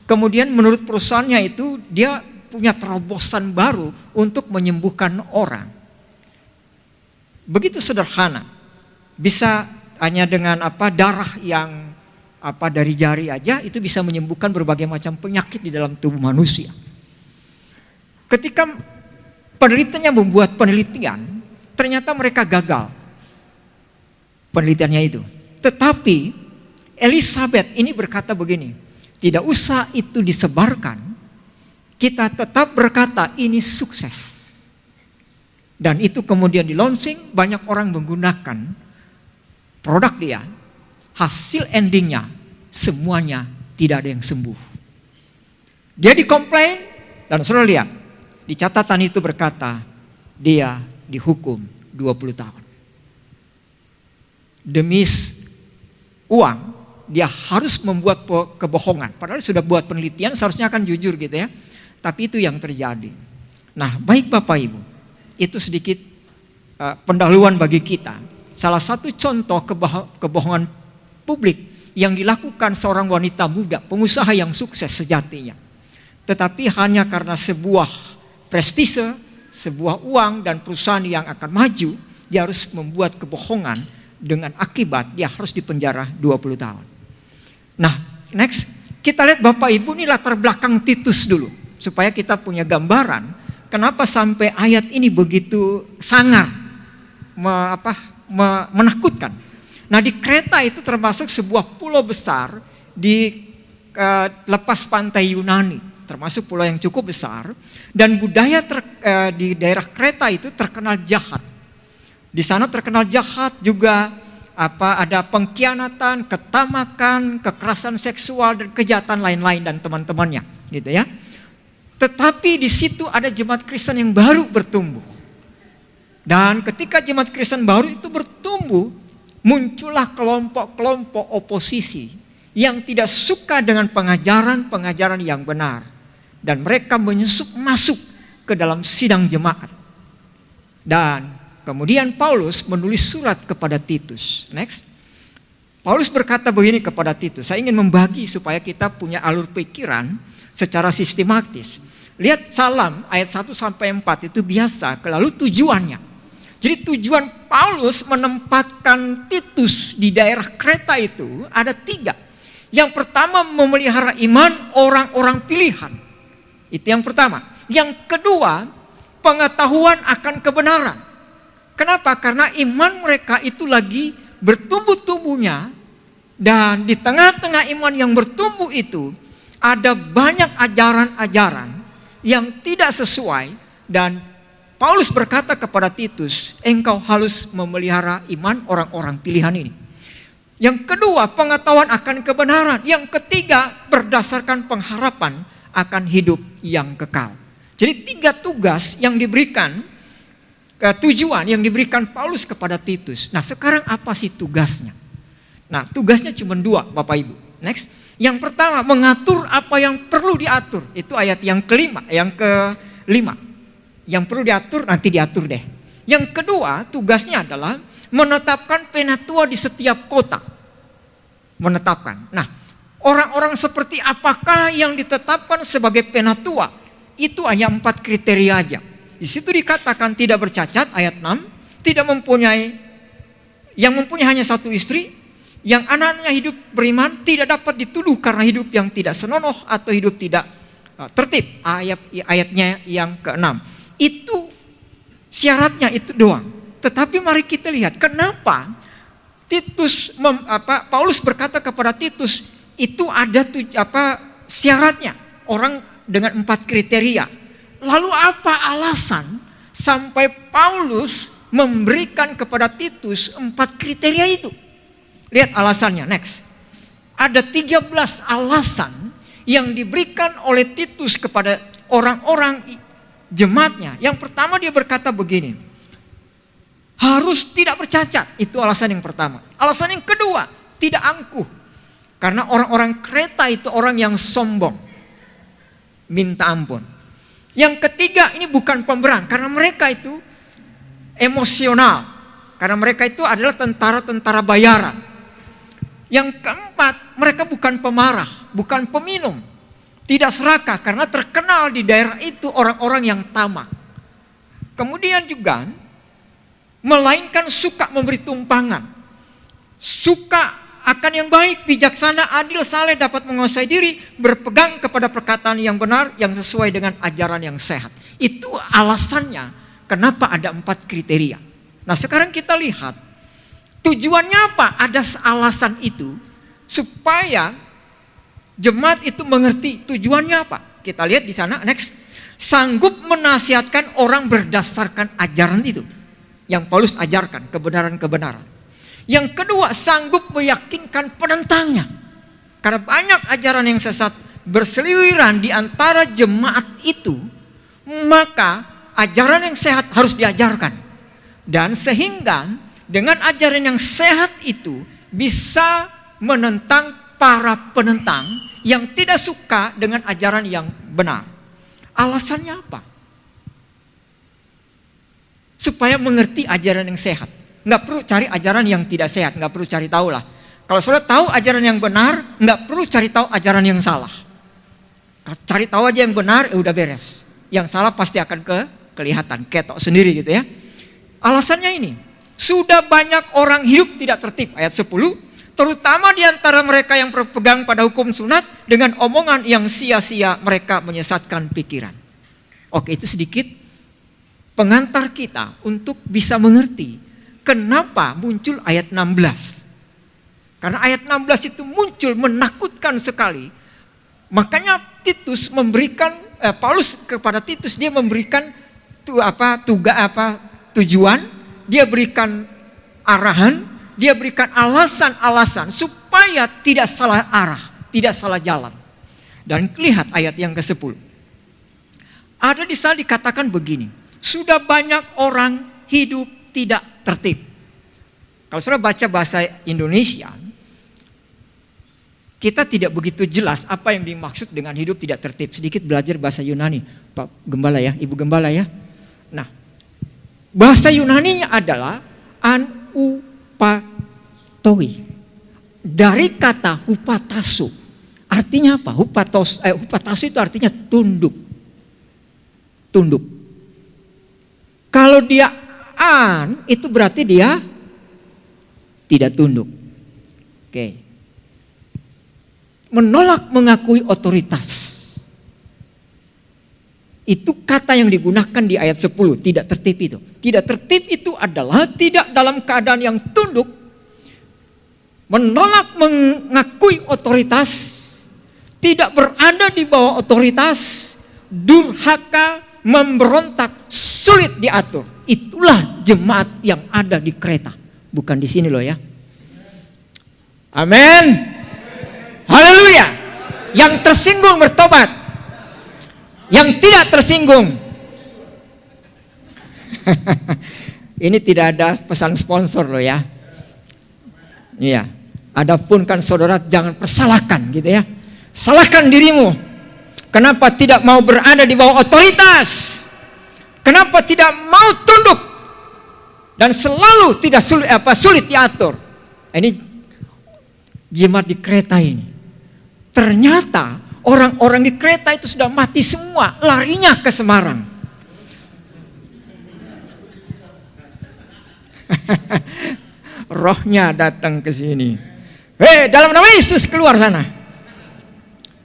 Kemudian menurut perusahaannya itu dia punya terobosan baru untuk menyembuhkan orang. Begitu sederhana. Bisa hanya dengan darah yang dari jari aja itu bisa menyembuhkan berbagai macam penyakit di dalam tubuh manusia. Ketika penelitiannya membuat penelitian, ternyata mereka gagal penelitiannya itu. Tetapi Elizabeth ini berkata begini, tidak usah itu disebarkan, kita tetap berkata ini sukses. Dan itu kemudian di launching, banyak orang menggunakan produk dia. Hasil endingnya semuanya tidak ada yang sembuh. Dia dikomplain dan saudara lihat di catatan itu berkata dia dihukum 20 tahun. Demi uang dia harus membuat kebohongan. Padahal sudah buat penelitian seharusnya akan jujur gitu ya. Tapi itu yang terjadi. Nah baik Bapak Ibu, itu sedikit pendahuluan bagi kita. Salah satu contoh kebohongan publik yang dilakukan seorang wanita muda, pengusaha yang sukses sejatinya. Tetapi hanya karena sebuah prestise, sebuah uang dan perusahaan yang akan maju, dia harus membuat kebohongan dengan akibat dia harus dipenjara 20 tahun. Nah, next kita lihat Bapak Ibu ini latar belakang Titus dulu. Supaya kita punya gambaran kenapa sampai ayat ini begitu sangar, menakutkan. Nah di Kreta itu termasuk sebuah pulau besar di lepas pantai Yunani, termasuk pulau yang cukup besar. Dan budaya di daerah Kreta itu terkenal jahat. Di sana terkenal jahat juga ada pengkhianatan, ketamakan, kekerasan seksual dan kejahatan lain-lain dan teman-temannya, gitu ya. Tetapi di situ ada jemaat Kristen yang baru bertumbuh. Dan ketika jemaat Kristen baru itu bertumbuh, muncullah kelompok-kelompok oposisi yang tidak suka dengan pengajaran-pengajaran yang benar. Dan mereka menyusup masuk ke dalam sidang jemaat. Dan kemudian Paulus menulis surat kepada Titus. Next. Paulus berkata begini kepada Titus. Saya ingin membagi supaya kita punya alur pikiran secara sistematis. Lihat salam ayat 1-4 itu biasa. Lalu tujuannya. Jadi tujuan Paulus menempatkan Titus di daerah Kreta itu ada 3. Yang pertama memelihara iman orang-orang pilihan. Itu yang pertama. Yang kedua pengetahuan akan kebenaran. Kenapa? Karena iman mereka itu lagi bertumbuh-tumbuhnya. Dan di tengah-tengah iman yang bertumbuh itu ada banyak ajaran-ajaran yang tidak sesuai. Dan Paulus berkata kepada Titus, engkau harus memelihara iman orang-orang pilihan ini. Yang kedua, pengetahuan akan kebenaran. Yang ketiga, berdasarkan pengharapan akan hidup yang kekal. Jadi 3 tugas yang diberikan, tujuan yang diberikan Paulus kepada Titus. Nah sekarang apa sih tugasnya? Nah tugasnya cuma 2 Bapak Ibu. Next. Yang pertama, mengatur apa yang perlu diatur. Itu ayat yang kelima, yang kelima. Yang perlu diatur nanti diatur deh. Yang kedua tugasnya adalah menetapkan penatua di setiap kota. Menetapkan. Nah orang-orang seperti apakah yang ditetapkan sebagai penatua? Itu hanya 4 kriteria aja. Di situ dikatakan tidak bercacat ayat 6. Tidak mempunyai, yang mempunyai hanya 1 istri. Yang anak-anaknya hidup beriman, tidak dapat dituduh karena hidup yang tidak senonoh atau hidup tidak tertib. Ayatnya yang ke-6. Itu syaratnya itu doang. Tetapi mari kita lihat kenapa Paulus berkata kepada Titus itu ada syaratnya orang dengan 4 kriteria. Lalu apa alasan sampai Paulus memberikan kepada Titus 4 kriteria itu? Lihat alasannya, next. Ada 13 alasan yang diberikan oleh Titus kepada orang-orang jemaatnya. Yang pertama dia berkata begini, harus tidak bercacat. Itu alasan yang pertama. Alasan yang kedua, tidak angkuh. Karena orang-orang Kreta itu orang yang sombong. Minta ampun. Yang ketiga, ini bukan pemberang. Karena mereka itu emosional. Karena mereka itu adalah tentara-tentara bayaran. Yang keempat, mereka bukan pemarah, bukan peminum. Tidak serakah, karena terkenal di daerah itu orang-orang yang tamak. Kemudian juga, melainkan suka memberi tumpangan. Suka akan yang baik, bijaksana, adil, saleh, dapat menguasai diri, berpegang kepada perkataan yang benar, yang sesuai dengan ajaran yang sehat. Itu alasannya kenapa ada 4 kriteria. Nah sekarang kita lihat, tujuannya apa? Ada alasan itu, supaya jemaat itu mengerti tujuannya apa. Kita lihat di sana, next. Sanggup menasihatkan orang berdasarkan ajaran itu. Yang Paulus ajarkan, kebenaran-kebenaran. Yang kedua, sanggup meyakinkan penentangnya. Karena banyak ajaran yang sesat berseliweran di antara jemaat itu, maka ajaran yang sehat harus diajarkan. Dan sehingga dengan ajaran yang sehat itu bisa menentang para penentang yang tidak suka dengan ajaran yang benar. Alasannya apa? Supaya mengerti ajaran yang sehat. Nggak perlu cari ajaran yang tidak sehat, nggak perlu cari tahu lah. Kalau saudara tahu ajaran yang benar, nggak perlu cari tahu ajaran yang salah. Cari tahu aja yang benar, udah beres. Yang salah pasti akan kelihatan, ketok sendiri gitu ya. Alasannya ini, sudah banyak orang hidup tidak tertib, ayat 10, terutama di antara mereka yang berpegang pada hukum sunat, dengan omongan yang sia-sia mereka menyesatkan pikiran. Oke, itu sedikit pengantar kita untuk bisa mengerti kenapa muncul ayat 16? Karena ayat 16 itu muncul menakutkan sekali. Makanya Titus memberikan, Paulus kepada Titus dia memberikan tujuan, dia berikan arahan, dia berikan alasan-alasan supaya tidak salah arah, tidak salah jalan. Dan lihat ayat yang ke-10. Ada di sana dikatakan begini, sudah banyak orang hidup tidak tertib. Kalau saudara baca bahasa Indonesia, kita tidak begitu jelas apa yang dimaksud dengan hidup tidak tertib. Sedikit belajar bahasa Yunani, Pak Gembala ya, Ibu Gembala ya. Nah, bahasa Yunaninya adalah anupatoi. Dari kata hupatasu. Artinya apa? Hupatasu itu artinya tunduk. Tunduk. Kalau dia itu berarti dia tidak tunduk. Oke. Menolak mengakui otoritas. Itu kata yang digunakan di ayat 10, tidak tertib itu. Tidak tertib itu adalah tidak dalam keadaan yang tunduk, menolak mengakui otoritas, tidak berada di bawah otoritas, durhaka, memberontak, sulit diatur. Itulah jemaat yang ada di Kreta, bukan di sini loh ya. Amin. Haleluya. Yang tersinggung bertobat. Yang tidak tersinggung. Ini tidak ada pesan sponsor loh ya. Iya. Adapun kan saudara jangan persalahkan gitu ya. Salahkan dirimu. Kenapa tidak mau berada di bawah otoritas? Kenapa tidak mau tunduk? Dan selalu tidak sulit diatur. Ini jemaat di Kreta ini. Ternyata orang-orang di Kreta itu sudah mati semua, larinya ke Semarang. Rohnya datang ke sini. Dalam nama Yesus keluar sana.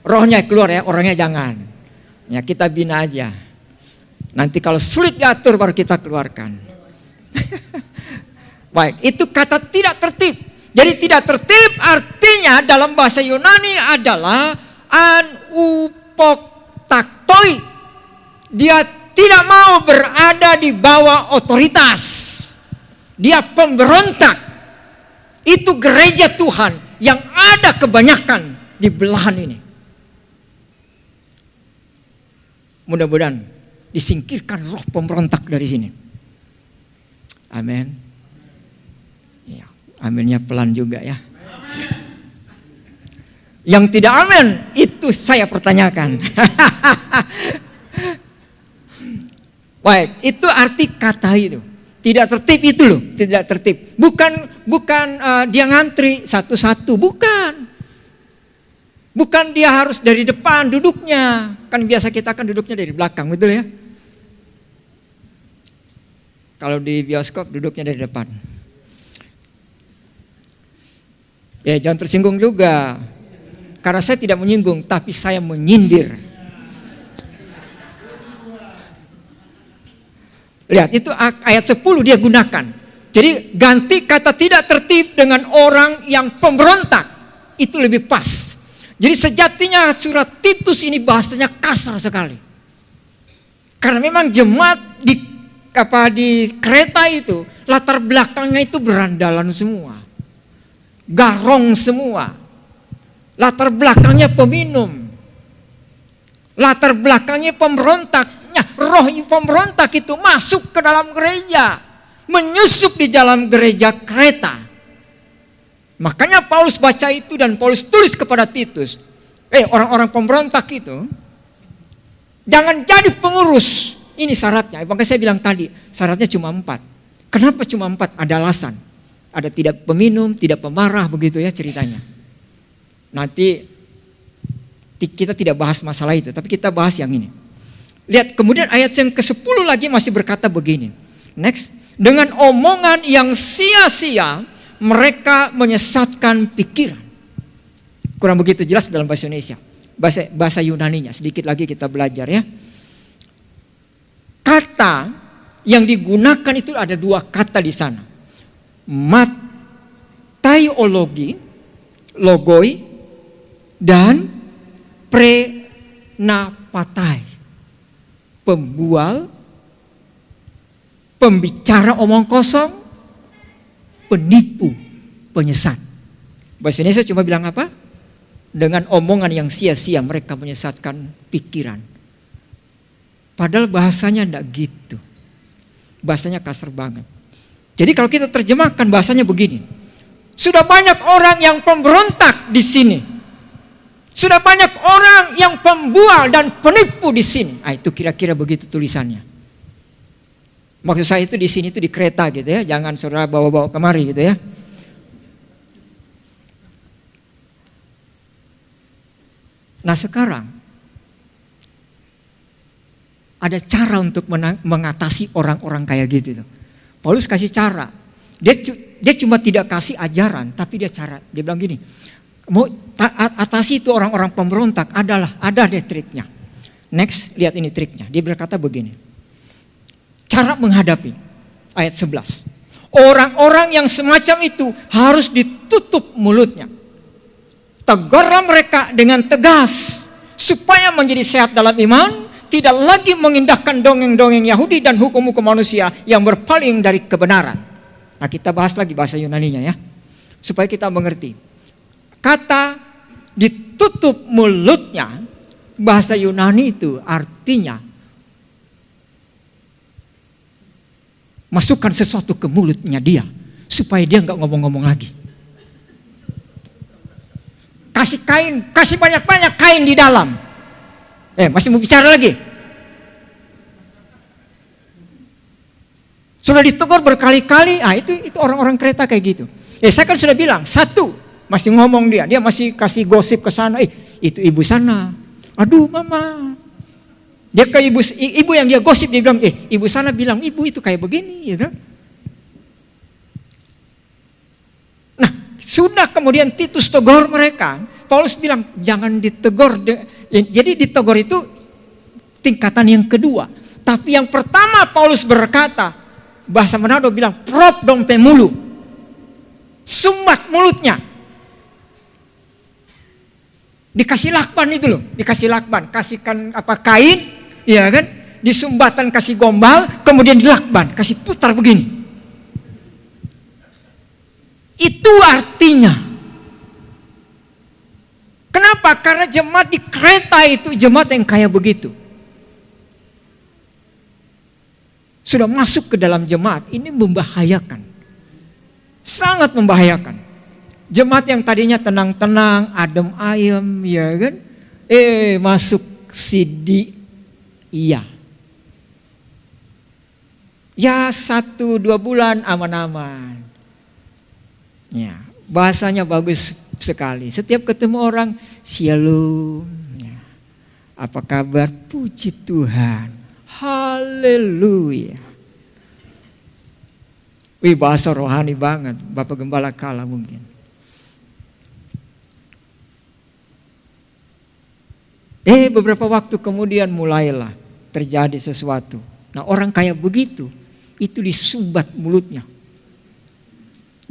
Rohnya keluar ya, orangnya jangan. Ya kita bina aja. Nanti kalau sulit diatur baru kita keluarkan. Baik, itu kata tidak tertib. Jadi tidak tertib artinya dalam bahasa Yunani adalah anupoktaktoi. Dia tidak mau berada di bawah otoritas. Dia pemberontak. Itu gereja Tuhan yang ada kebanyakan di belahan ini. Mudah-mudahan disingkirkan roh pemberontak dari sini. Amin. Ya, aminnya pelan juga ya. Yang tidak amin, itu saya pertanyakan. Baik, itu arti kata itu. Tidak tertib itu loh, tidak tertib. Bukan dia ngantri satu-satu, bukan. Bukan dia harus dari depan duduknya. Kan biasa kita kan duduknya dari belakang, betul ya? Kalau di bioskop duduknya dari depan. Ya jangan tersinggung juga. Karena saya tidak menyinggung, tapi saya menyindir. Lihat, itu ayat 10 dia gunakan. Jadi ganti kata tidak tertib dengan orang yang pemberontak. Itu lebih pas. Jadi sejatinya surat Titus ini bahasanya kasar sekali. Karena memang jemaat di Kreta itu latar belakangnya itu berandalan semua. Garong semua. Latar belakangnya peminum. Latar belakangnya pemberontak. Roh pemberontak itu masuk ke dalam gereja, menyusup di dalam gereja Kreta. Makanya Paulus baca itu dan Paulus tulis kepada Titus, orang-orang pemberontak itu jangan jadi pengurus. Ini syaratnya. Makanya saya bilang tadi syaratnya cuma 4. Kenapa cuma 4? Ada alasan. Ada tidak peminum, tidak pemarah, begitu ya ceritanya. Nanti kita tidak bahas masalah itu, tapi kita bahas yang ini. Lihat, kemudian ayat yang ke-10 lagi masih berkata begini. Next. Dengan omongan yang sia-sia, mereka menyesatkan pikiran. Kurang begitu jelas dalam bahasa Indonesia. Bahasa Yunaninya, sedikit lagi kita belajar ya. Kata yang digunakan itu ada 2 kata di sana. Mataiologi, logoi, dan prenapatai. Pembual, pembicara omong kosong, penipu, penyesat. Bahasa Indonesia cuma bilang apa? Dengan omongan yang sia-sia mereka menyesatkan pikiran. Padahal bahasanya enggak gitu. Bahasanya kasar banget. Jadi kalau kita terjemahkan bahasanya begini. Sudah banyak orang yang pemberontak di sini. Sudah banyak orang yang pembual dan penipu di sini. Itu kira-kira begitu tulisannya. Maksud saya itu di sini itu di Kreta gitu ya. Jangan saudara bawa-bawa kemari gitu ya. Nah sekarang ada cara untuk mengatasi orang-orang kayak gitu. Paulus kasih cara. Dia cuma tidak kasih ajaran, tapi dia cara. Dia bilang gini. Mau atasi itu orang-orang pemberontak ada deh triknya. Next, lihat ini triknya. Dia berkata begini. Cara menghadapi ayat 11. Orang-orang yang semacam itu harus ditutup mulutnya. Tegurlah mereka dengan tegas supaya menjadi sehat dalam iman, tidak lagi mengindahkan dongeng-dongeng Yahudi dan hukum-hukum manusia yang berpaling dari kebenaran. Nah, kita bahas lagi bahasa Yunaninya ya. Supaya kita mengerti. Kata ditutup mulutnya, bahasa Yunani itu artinya masukkan sesuatu ke mulutnya dia supaya dia nggak ngomong-ngomong lagi. Kasih kain, kasih banyak-banyak kain di dalam. Masih mau bicara lagi? Sudah ditegur berkali-kali. Itu orang-orang Kreta kayak gitu. Saya kan sudah bilang, 1 masih ngomong dia masih kasih gosip ke sana. Itu ibu sana. Aduh mama. Dia ke ibu yang dia gosip, dia bilang, ibu sana bilang ibu itu kayak begini, gitu. Nah, sudah kemudian Titus tegur mereka. Paulus bilang jangan ditegur. Jadi ditegur itu tingkatan yang kedua. Tapi yang pertama Paulus berkata, bahasa Manado bilang prop dompe mulu. Sumbat mulutnya. Dikasih lakban itu loh, dikasih lakban, kasihkan kain, ya kan? Disumbatan kasih gombal, kemudian dilakban, kasih putar begini. Itu artinya. Kenapa? Karena jemaat di Kreta itu jemaat yang kayak begitu. Sudah masuk ke dalam jemaat, ini membahayakan. Sangat membahayakan. Jemaat yang tadinya tenang-tenang, adem ayem, ya kan? Masuk sidi, iya. Ya 1-2 bulan aman-aman. Ya, bahasanya bagus sekali. Setiap ketemu orang, shalom. Ya. Apa kabar? Puji Tuhan. Haleluya. Wih, bahasa rohani banget. Bapak Gembala Kala mungkin. Beberapa waktu kemudian mulailah terjadi sesuatu. Nah, orang kayak begitu, itu disumbat mulutnya.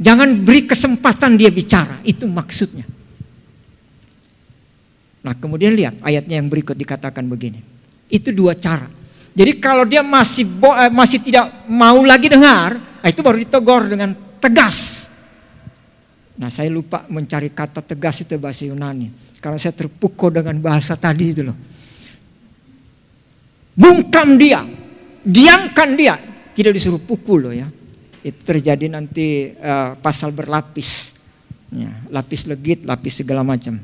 Jangan beri kesempatan dia bicara, itu maksudnya. Nah, kemudian lihat ayatnya yang berikut dikatakan begini. Itu 2 cara. Jadi kalau dia masih tidak mau lagi dengar, itu baru ditegur dengan tegas. Nah, saya lupa mencari kata tegas itu bahasa Yunani. Karena saya terpukul dengan bahasa tadi itu loh. Bungkam dia, diamkan dia. Tidak disuruh pukul loh ya. Itu terjadi nanti pasal berlapis. Ya, lapis legit, lapis segala macam.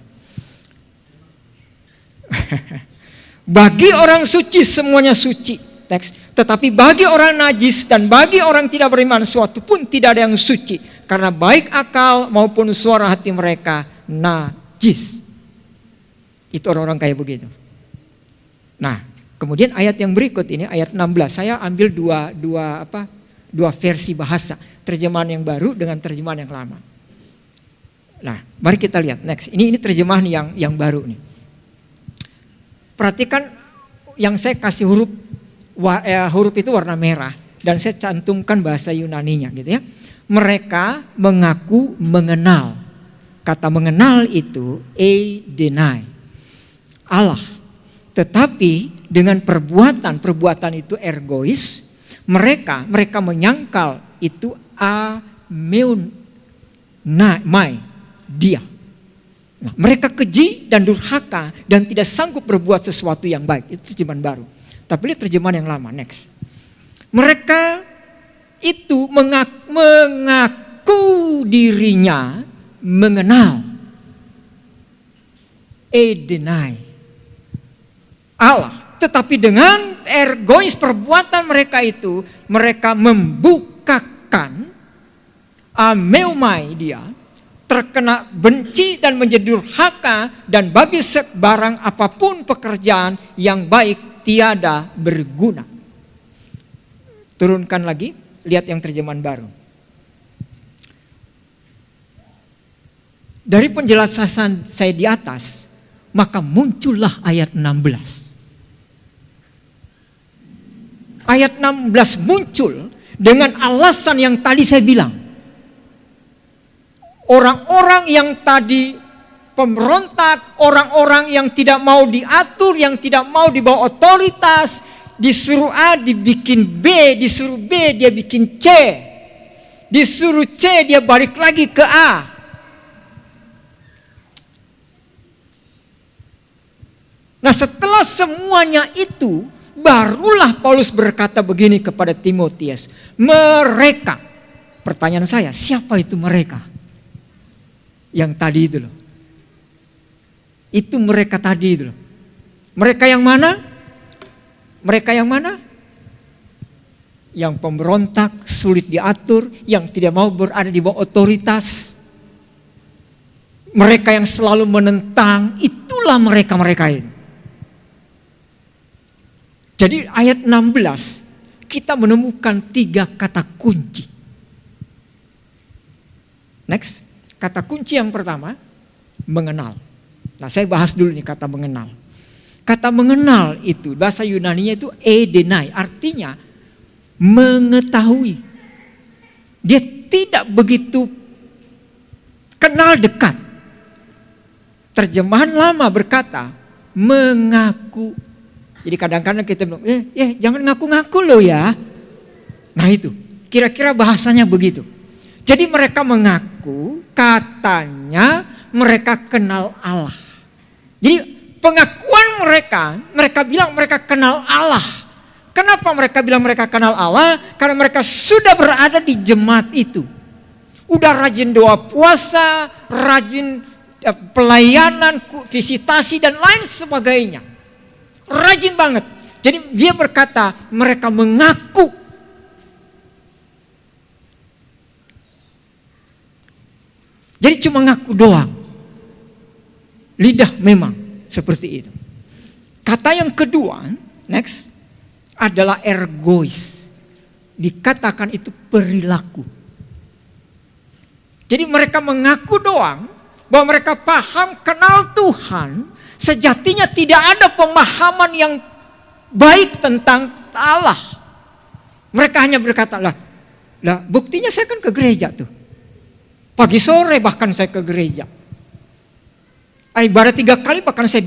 Bagi orang suci semuanya suci. Teks. Tetapi bagi orang najis dan bagi orang tidak beriman suatu pun tidak ada yang suci. Karena baik akal maupun suara hati mereka najis. Itu orang-orang kayak begitu. Nah, kemudian ayat yang berikut ini ayat 16. Saya ambil dua versi bahasa, terjemahan yang baru dengan terjemahan yang lama. Nah, mari kita lihat next. Ini terjemahan yang baru nih. Perhatikan yang saya kasih huruf itu warna merah dan saya cantumkan bahasa Yunaninya gitu ya. Mereka mengaku mengenal. Kata mengenal itu eidenai. Allah. Tetapi dengan perbuatan itu ergois, mereka menyangkal itu ameunai, dia. Nah, mereka keji dan durhaka dan tidak sanggup berbuat sesuatu yang baik. Itu terjemahan baru. Tapi lihat terjemahan yang lama, next. Mereka itu mengaku dirinya mengenal. Eidenai. Allah. Tetapi dengan ergois perbuatan mereka itu, mereka membukakan ameumai dia, terkena benci dan menjadi durhaka, dan bagi sebarang apapun pekerjaan yang baik tiada berguna. Turunkan lagi, lihat yang terjemahan baru. Dari penjelasan saya di atas, maka muncullah ayat 16. Ayat 16 muncul dengan alasan yang tadi saya bilang. Orang-orang yang tadi pemberontak, orang-orang yang tidak mau diatur, yang tidak mau dibawa otoritas, disuruh A dibikin B, disuruh B dia bikin C, disuruh C dia balik lagi ke A. Nah, setelah semuanya itu, barulah Paulus berkata begini kepada Timotius. Mereka, pertanyaan saya, siapa itu mereka? Yang tadi itu loh. Itu mereka tadi itu loh. Mereka yang mana? Mereka yang mana? Yang pemberontak, sulit diatur, yang tidak mau berada di bawah otoritas. Mereka yang selalu menentang, itulah mereka-mereka itu. Jadi ayat 16 kita menemukan 3 kata kunci. Next, kata kunci yang pertama mengenal. Nah, saya bahas dulu nih kata mengenal. Kata mengenal itu bahasa Yunaninya itu eidenai, artinya mengetahui. Dia tidak begitu kenal dekat. Terjemahan lama berkata mengaku. Jadi kadang-kadang kita bilang, jangan ngaku-ngaku loh ya. Nah itu, kira-kira bahasanya begitu. Jadi mereka mengaku, katanya mereka kenal Allah. Jadi pengakuan mereka bilang mereka kenal Allah. Kenapa mereka bilang mereka kenal Allah? Karena mereka sudah berada di jemaat itu. Udah rajin doa puasa, rajin pelayanan, visitasi dan lain sebagainya. Rajin banget. Jadi dia berkata mereka mengaku. Jadi cuma ngaku doang. Lidah memang seperti itu. Kata yang kedua, next, adalah ergois. Dikatakan itu perilaku. Jadi mereka mengaku doang bahwa mereka paham, kenal Tuhan. Sejatinya tidak ada pemahaman yang baik tentang Allah. Mereka hanya berkata, lah buktinya saya kan ke gereja tuh. Pagi sore bahkan saya ke gereja. Ibadah 3 kali bahkan saya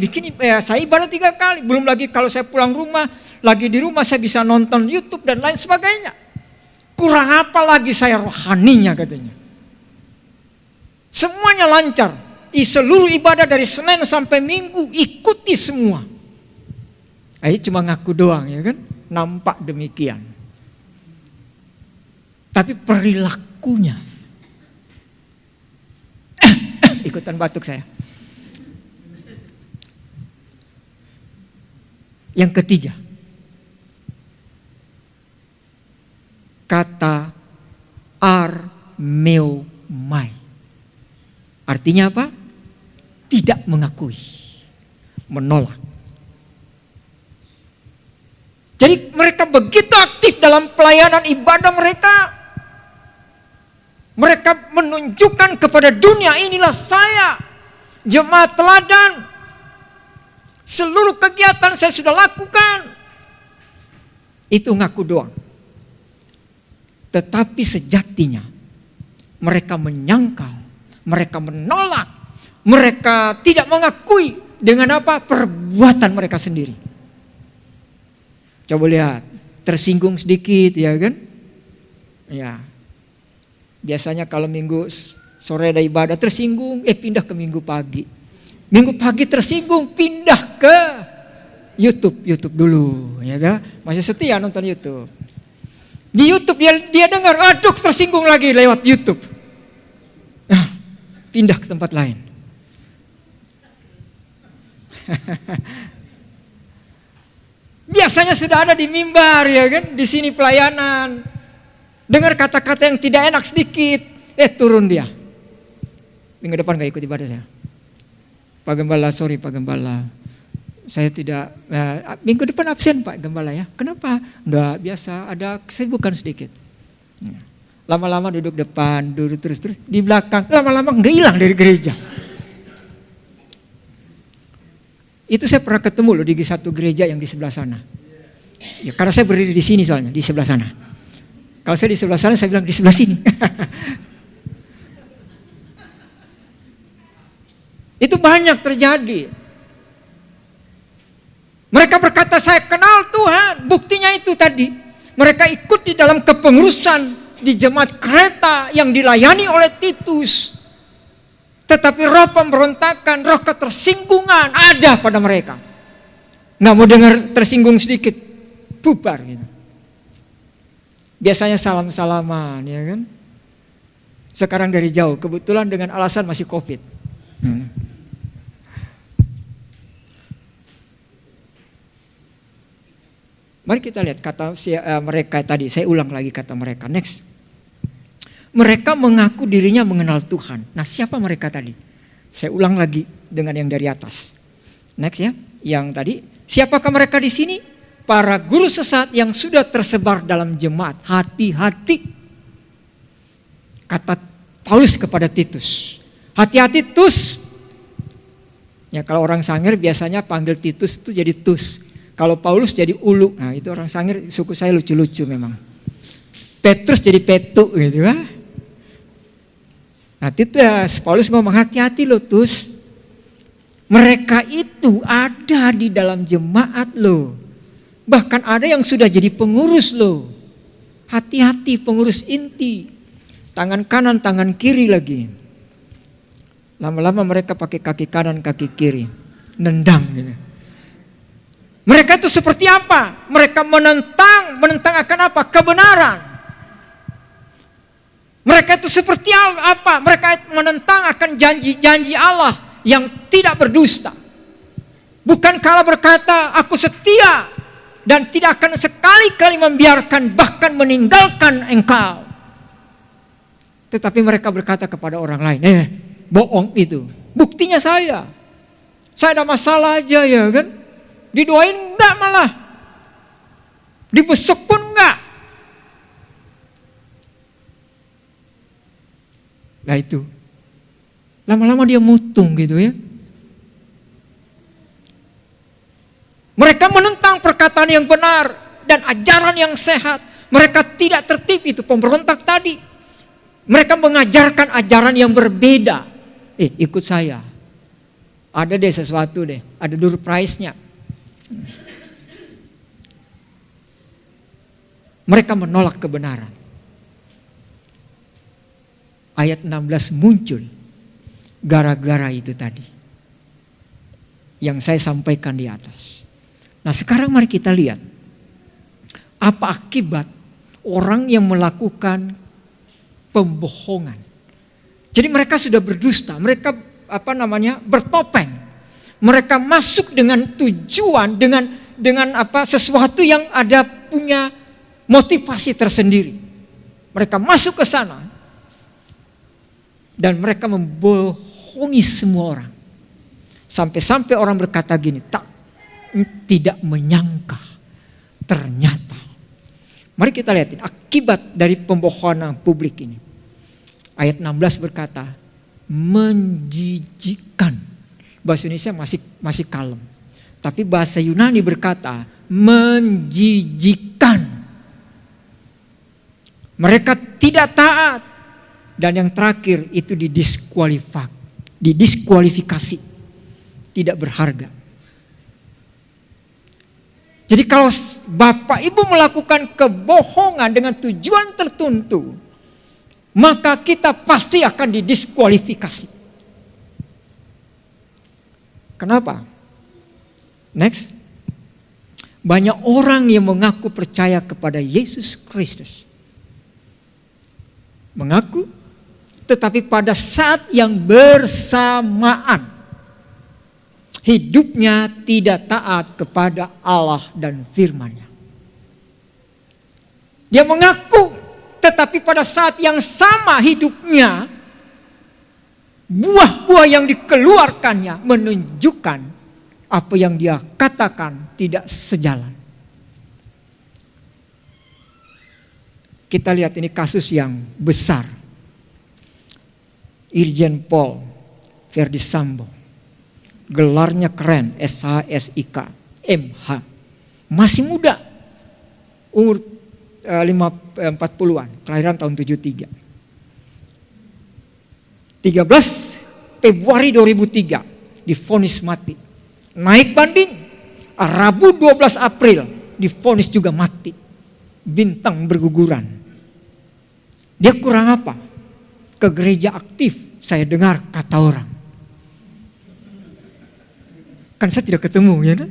saya ibadah 3 kali. Belum lagi kalau saya pulang rumah, lagi di rumah saya bisa nonton YouTube dan lain sebagainya. Kurang apa lagi saya rohaninya katanya. Semuanya lancar. Seluruh ibadah dari Senin sampai Minggu ikuti semua. Cuma ngaku doang ya kan. Nampak demikian. Tapi perilakunya. Ikutan batuk saya. Yang ketiga. Kata armeomai. Artinya apa? Tidak mengakui, menolak. Jadi mereka begitu aktif dalam pelayanan ibadah mereka. Mereka menunjukkan kepada dunia, inilah saya, jemaat teladan. Seluruh kegiatan saya sudah lakukan. Itu ngaku doang. Tetapi sejatinya mereka menyangkal. Mereka menolak, mereka tidak mengakui dengan apa? Perbuatan mereka sendiri. Coba lihat, tersinggung sedikit ya kan? Ya. Biasanya kalau minggu sore ada ibadah tersinggung, pindah ke minggu pagi. Minggu pagi tersinggung, pindah ke YouTube dulu, ya kan? Masih setia nonton YouTube. Di YouTube dia dengar, aduh tersinggung lagi lewat YouTube. Pindah ke tempat lain. Biasanya sudah ada di mimbar ya kan, di sini pelayanan. Dengar kata-kata yang tidak enak sedikit, turun dia. Minggu depan gak ikut ibadah saya. Pak Gembala, sorry Pak Gembala. Saya tidak, minggu depan absen Pak Gembala ya. Kenapa? Enggak, biasa ada kesibukan sedikit. Lama-lama duduk depan, duduk terus di belakang, lama-lama nggak hilang dari gereja. Itu saya pernah ketemu loh di satu gereja yang di sebelah sana. Ya, karena saya berdiri di sini soalnya, di sebelah sana. Kalau saya di sebelah sana, saya bilang di sebelah sini. Itu banyak terjadi. Mereka berkata saya kenal Tuhan, buktinya itu tadi. Mereka ikut di dalam kepengurusan di jemaat Kreta yang dilayani oleh Titus. Tetapi roh pemberontakan, roh ketersinggungan ada pada mereka. Nggak mau dengar tersinggung sedikit, bubar gitu. Biasanya salam-salaman ya kan. Sekarang dari jauh, kebetulan dengan alasan masih COVID. Mari kita lihat kata mereka tadi. Saya ulang lagi kata mereka. Next. Mereka mengaku dirinya mengenal Tuhan. Nah, siapa mereka tadi? Saya ulang lagi dengan yang dari atas. Next ya. Yang tadi. Siapakah mereka di sini? Para guru sesat yang sudah tersebar dalam jemaat. Hati-hati. Kata Paulus kepada Titus. Hati-hati Tus. Ya, kalau orang Sangir biasanya panggil Titus itu jadi Tus. Kalau Paulus jadi Ulu. Nah itu orang Sangir, suku saya lucu-lucu memang. Petrus jadi Petu gitu kan. Nah Titus, Paulus ngomong hati-hati loh Tus. Mereka itu ada di dalam jemaat loh. Bahkan ada yang sudah jadi pengurus loh. Hati-hati pengurus inti. Tangan kanan, tangan kiri lagi. Lama-lama mereka pakai kaki kanan, kaki kiri. Nendang gitu. Mereka itu seperti apa? Mereka menentang akan apa? Kebenaran. Mereka itu seperti apa? Mereka menentang akan janji-janji Allah yang tidak berdusta. Bukankah Allah berkata, aku setia dan tidak akan sekali-kali membiarkan bahkan meninggalkan engkau. Tetapi mereka berkata kepada orang lain, bohong itu. Buktinya saya ada masalah aja ya kan. Didoain enggak malah. Dibesuk pun enggak. Nah itu. Lama-lama dia mutung gitu ya. Mereka menentang perkataan yang benar dan ajaran yang sehat. Mereka tidak tertib, itu pemberontak tadi. Mereka mengajarkan ajaran yang berbeda. Ikut saya. Ada deh sesuatu deh, ada door prize-nya. Mereka menolak kebenaran. Ayat 16 muncul gara-gara itu tadi. Yang saya sampaikan di atas. Nah sekarang mari kita lihat. Apa akibat orang yang melakukan pembohongan. Jadi mereka sudah berdusta. Mereka bertopeng. Mereka masuk dengan tujuan. Dengan sesuatu yang ada punya motivasi tersendiri. Mereka masuk ke sana. Dan mereka membohongi semua orang. Sampai-sampai orang berkata gini, tidak menyangka ternyata. Mari kita lihatin akibat dari pembohongan publik ini. Ayat 16 berkata, menjijikkan. Bahasa Indonesia masih kalem. Tapi bahasa Yunani berkata, menjijikkan. Mereka tidak taat. Dan yang terakhir itu didiskualifikasi. Tidak berharga. Jadi kalau Bapak Ibu melakukan kebohongan dengan tujuan tertentu, maka kita pasti akan didiskualifikasi. Kenapa? Next. Banyak orang yang mengaku percaya kepada Yesus Kristus. Mengaku, tetapi pada saat yang bersamaan hidupnya tidak taat kepada Allah dan firman-Nya. Dia mengaku, tetapi pada saat yang sama hidupnya, buah-buah yang dikeluarkannya menunjukkan apa yang dia katakan tidak sejalan. Kita lihat ini kasus yang besar. Irjen Pol Verdi Sambo. Gelarnya keren, SHSIK, MH. Masih muda, umur 40-an, kelahiran tahun 73. 13 Februari 2003, divonis mati. Naik banding, Rabu 12 April, divonis juga mati. Bintang berguguran. Dia kurang apa? Ke gereja aktif, saya dengar kata orang. Kan saya tidak ketemu ya kan?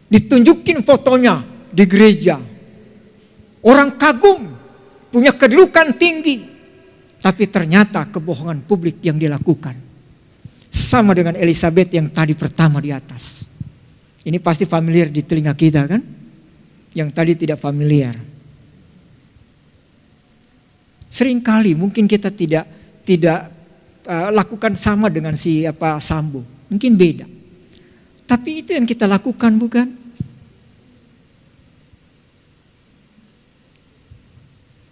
Ditunjukin fotonya di gereja. Orang kagum, punya kedudukan tinggi. Tapi ternyata kebohongan publik yang dilakukan. Sama dengan Elizabeth yang tadi pertama di atas. Ini pasti familiar di telinga kita kan? Yang tadi tidak familiar. Seringkali mungkin kita tidak lakukan sama dengan si Sambo. Mungkin beda. Tapi itu yang kita lakukan bukan?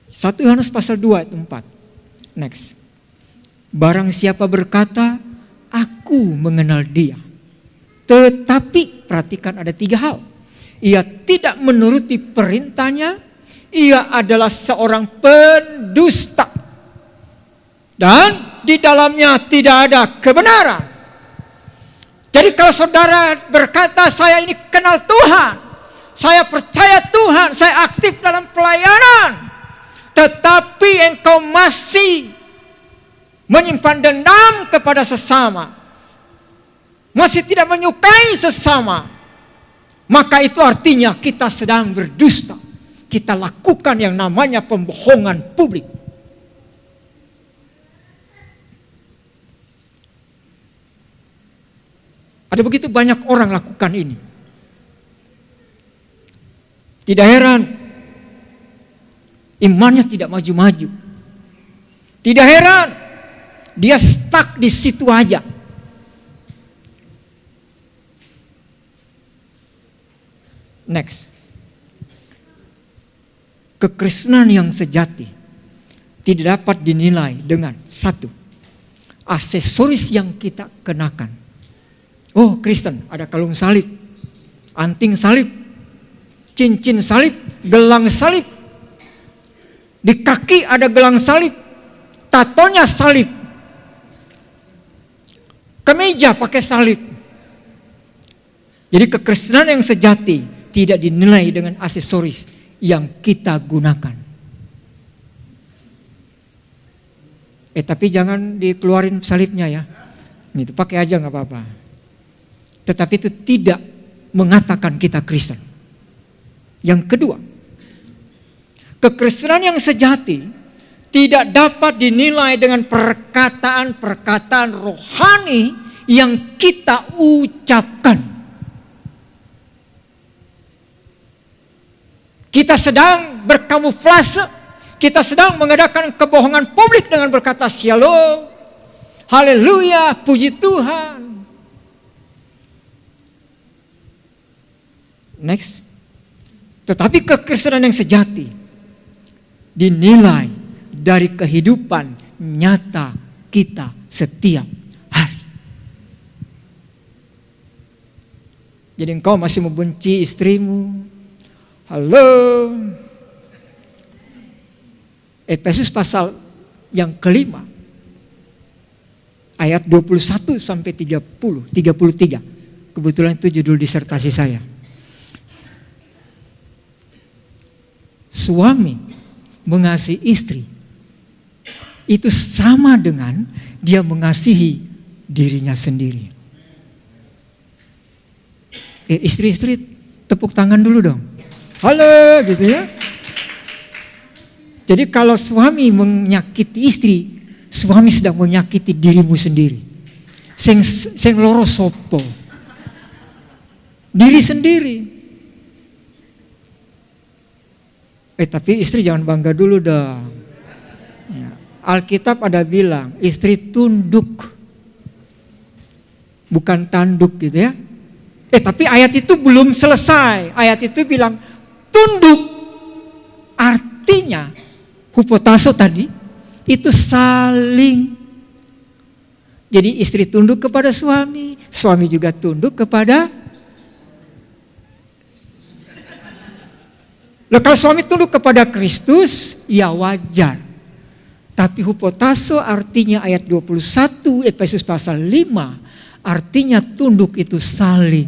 Satu Yohanes pasal 2 ayat 4. Next. Barang siapa berkata, aku mengenal dia. Tetapi perhatikan ada 3 hal. Ia tidak menuruti perintahnya. Ia adalah seorang pendusta. Dan di dalamnya tidak ada kebenaran. Jadi kalau saudara berkata saya ini kenal Tuhan, saya percaya Tuhan, saya aktif dalam pelayanan, tetapi engkau masih menyimpan dendam kepada sesama, masih tidak menyukai sesama, maka itu artinya kita sedang berdusta. Kita lakukan yang namanya pembohongan publik. Ada begitu banyak orang lakukan ini. Tidak heran imannya tidak maju-maju. Tidak heran dia stuck di situ aja. Next. Kekristenan yang sejati tidak dapat dinilai dengan satu, aksesoris yang kita kenakan. Oh, Kristen, ada kalung salib, anting salib, cincin salib, gelang salib. Di kaki ada gelang salib, tatonya salib. Kemeja pakai salib. Jadi kekristenan yang sejati tidak dinilai dengan aksesoris yang kita gunakan. Tapi jangan dikeluarin salibnya ya. Gitu, pakai aja nggak apa-apa. Tetapi itu tidak mengatakan kita Kristen. Yang kedua, kekristenan yang sejati tidak dapat dinilai dengan perkataan-perkataan rohani yang kita ucapkan. Kita sedang berkamuflase. Kita sedang mengadakan kebohongan publik dengan berkata shalom, haleluya, puji Tuhan. Next. Tetapi kekristenan yang sejati dinilai dari kehidupan nyata kita setiap hari. Jadi engkau masih membenci istrimu. Halo. Efesus pasal yang kelima ayat 21 sampai 33. Kebetulan itu judul disertasi saya. Suami mengasihi istri itu sama dengan dia mengasihi dirinya sendiri. Istri-istri tepuk tangan dulu dong. Halo gitu ya. Jadi kalau suami menyakiti istri, suami sedang menyakiti dirimu sendiri. Sing loro sopo. Diri sendiri. Tapi istri jangan bangga dulu dong. Ya. Alkitab ada bilang, istri tunduk. Bukan tanduk gitu ya. Tapi ayat itu belum selesai. Ayat itu bilang tunduk. Artinya hupotaso tadi itu saling. Jadi istri tunduk kepada suami, suami juga tunduk kepada. Loh, kalau suami tunduk kepada Kristus, ya wajar. Tapi hupotaso artinya ayat 21 Efesus pasal 5, artinya tunduk itu saling.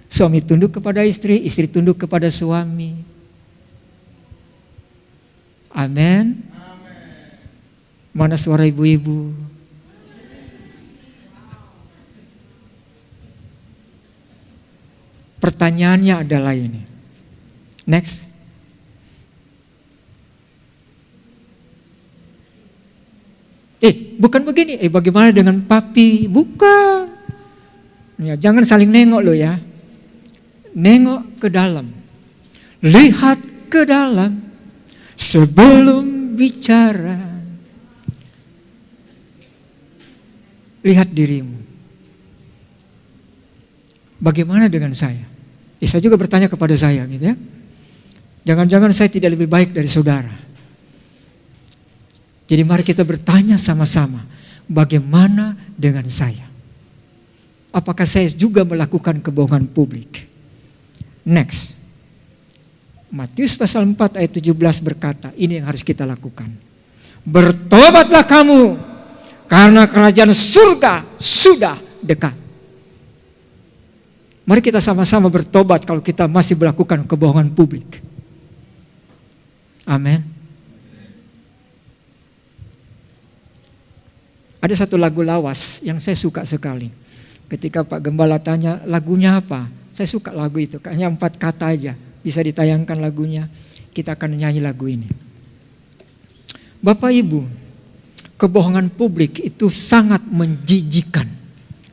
Suami tunduk kepada istri, istri tunduk kepada suami. Amin. Mana suara ibu-ibu? Pertanyaannya adalah ini. Next. Bukan begini. Bagaimana dengan papi? Bukan. Ya, jangan saling nengok loh ya. Nengok ke dalam. Lihat ke dalam. Sebelum bicara, lihat dirimu. Bagaimana dengan saya? Saya juga bertanya kepada saya gitu ya. Jangan-jangan saya tidak lebih baik dari saudara. Jadi mari kita bertanya sama-sama, bagaimana dengan saya? Apakah saya juga melakukan kebohongan publik? Next. Matius pasal 4 ayat 17 berkata, ini yang harus kita lakukan. Bertobatlah kamu, karena kerajaan surga sudah dekat. Mari kita sama-sama bertobat kalau kita masih melakukan kebohongan publik. Amin. Ada satu lagu lawas yang saya suka sekali. Ketika Pak Gembala tanya lagunya apa, saya suka lagu itu, kayaknya 4 kata aja. Bisa ditayangkan lagunya, kita akan nyanyi lagu ini. Bapak Ibu, kebohongan publik itu sangat menjijikan,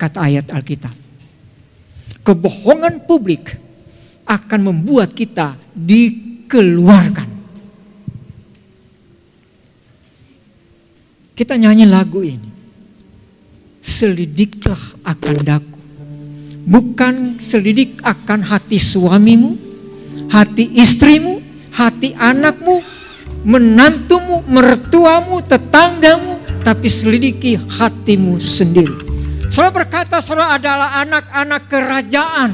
kata ayat Alkitab. kebohongan publik akan membuat kita dikeluarkan. Kita nyanyi lagu ini. Selidiklah akan daku. Bukan selidik akan hati suamimu, hati istrimu, hati anakmu, menantumu, mertuamu, tetanggamu, tapi selidiki hatimu sendiri. Saudara berkata saudara adalah anak-anak kerajaan.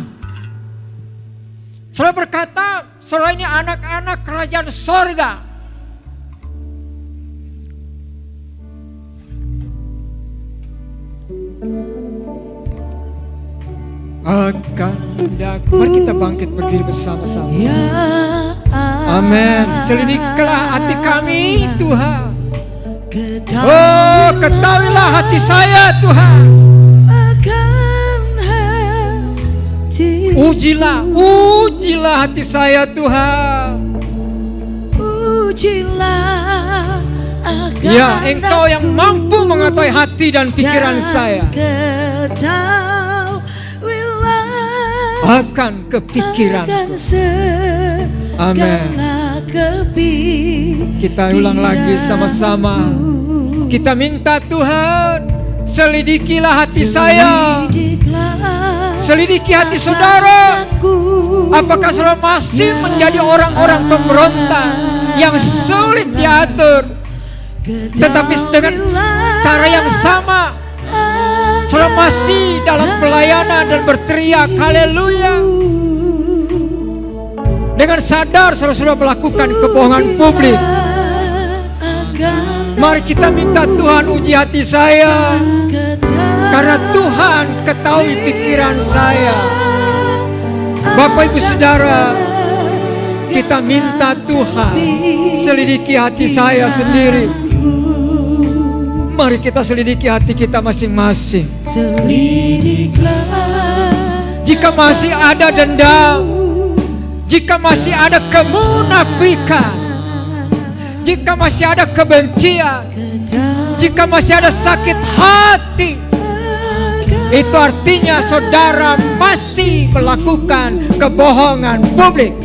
Saudara berkata saudara ini anak-anak kerajaan sorga. Akan daku. Mari kita bangkit berdiri bersama-sama. Amin. Selidikilah hati kami Tuhan. Oh, ketahuilah hati saya Tuhan. Ujilah hati saya Tuhan. Ya, Engkau yang mampu mengetahui hati dan pikiran saya. Akan kepikiranku. Amin. Kita ulang lagi sama-sama. Kita minta Tuhan, selidikilah hati saya. Selidiki hati saudara. Apakah saudara masih menjadi orang-orang pemberontak yang sulit diatur, tetapi dengan cara yang sama saudara masih dalam pelayanan dan berteriak haleluya. Dengan sadar saudara sudah melakukan kebohongan publik. Mari kita minta Tuhan uji hati saya, karena Tuhan ketahui pikiran saya. Bapak Ibu Saudara, kita minta Tuhan selidiki hati saya sendiri. Mari kita selidiki hati kita masing-masing. Jika masih ada dendam, jika masih ada kemunafikan, jika masih ada kebencian, jika masih ada sakit hati, itu artinya saudara masih melakukan kebohongan publik.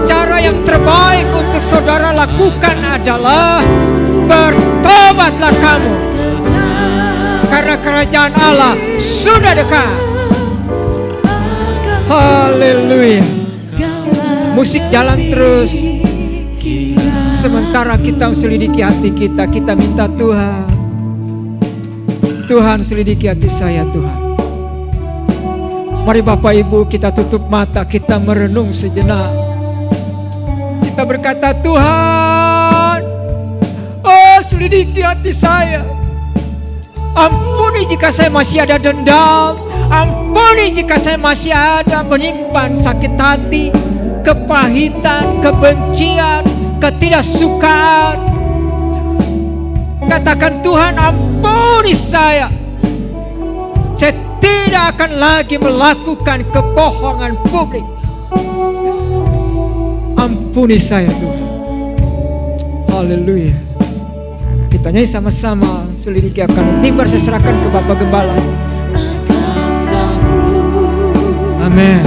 Cara yang terbaik untuk saudara lakukan adalah bertobatlah kamu, karena kerajaan Allah sudah dekat. Haleluya. Musik jalan terus. Sementara kita selidiki hati kita, kita minta Tuhan, Tuhan selidiki hati saya Tuhan. Mari Bapak Ibu kita tutup mata, kita merenung sejenak. Kita berkata Tuhan, oh selidiki hati saya. Ampuni jika saya masih ada dendam. Ampuni jika saya masih ada menyimpan sakit hati, kepahitan, kebencian, ketidaksukaan. Katakan Tuhan ampuni saya. Saya tidak akan lagi melakukan kebohongan publik. Ampuni saya Tuhan. Haleluya. Kita nyanyi sama-sama. Selidiki akan mimbar saya serahkan ke Bapak Gembala. Amin.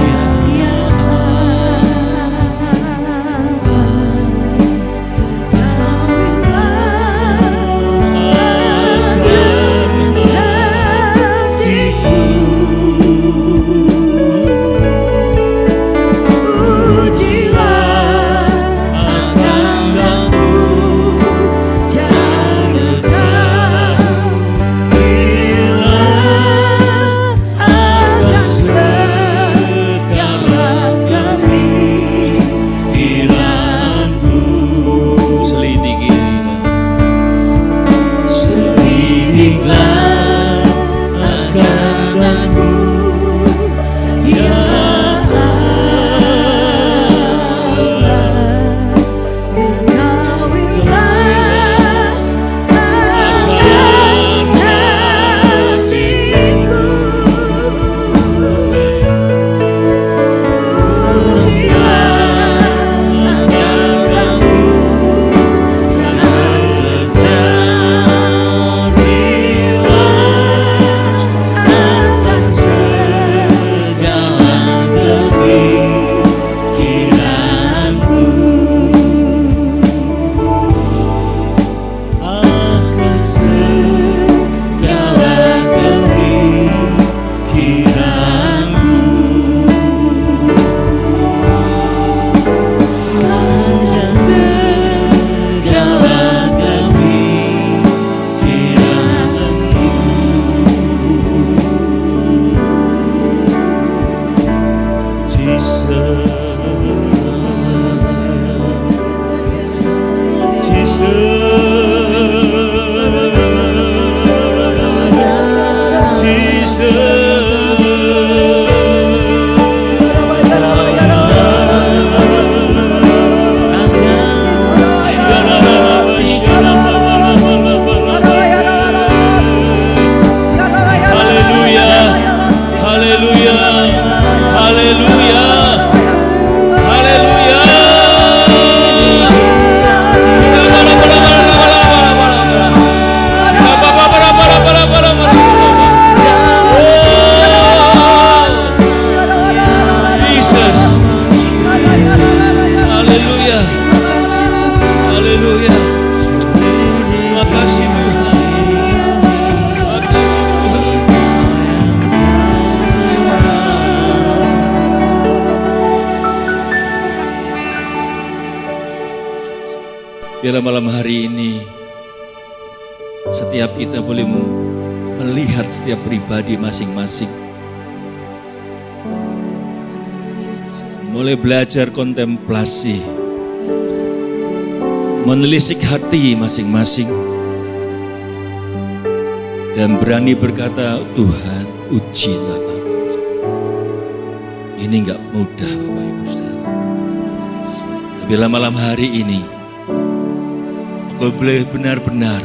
Biarlah malam hari ini setiap kita boleh melihat setiap pribadi masing-masing, mulai belajar kontemplasi, menelisik hati masing-masing, dan berani berkata, Tuhan ujilah aku. Ini enggak mudah Bapak Ibu Saudara. Tapi malam hari ini aku boleh benar-benar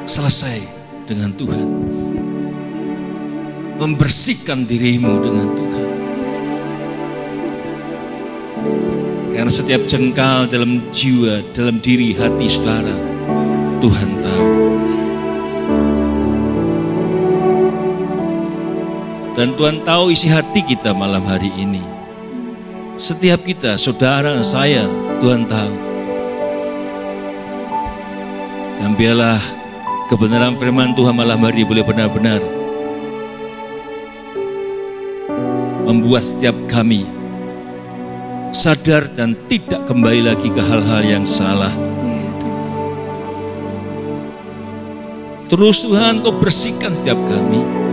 selesai dengan Tuhan, membersihkan dirimu dengan Tuhan. Karena setiap jengkal dalam jiwa, dalam diri hati saudara, Tuhan tahu. Dan Tuhan tahu isi hati kita malam hari ini. Setiap kita, saudara, saya, Tuhan tahu. Dan biarlah kebenaran firman Tuhan malam hari boleh benar-benar membuat setiap kami sadar dan tidak kembali lagi ke hal-hal yang salah. Terus Tuhan, Kau bersihkan setiap kami.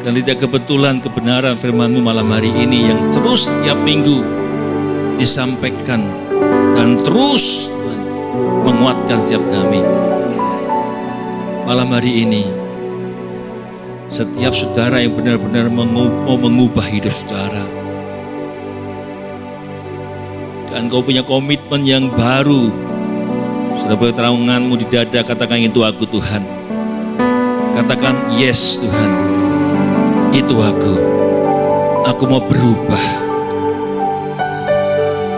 Dan tidak kebetulan kebenaran firman-Mu malam hari ini yang terus setiap minggu disampaikan dan terus Tuhan menguatkan setiap kami. Malam hari ini setiap saudara yang benar-benar mau mengubah hidup saudara, dan Kau punya komitmen yang baru, saudara boleh tanganmu di dada, katakan, itu aku Tuhan. Katakan, yes Tuhan, itu aku mau berubah.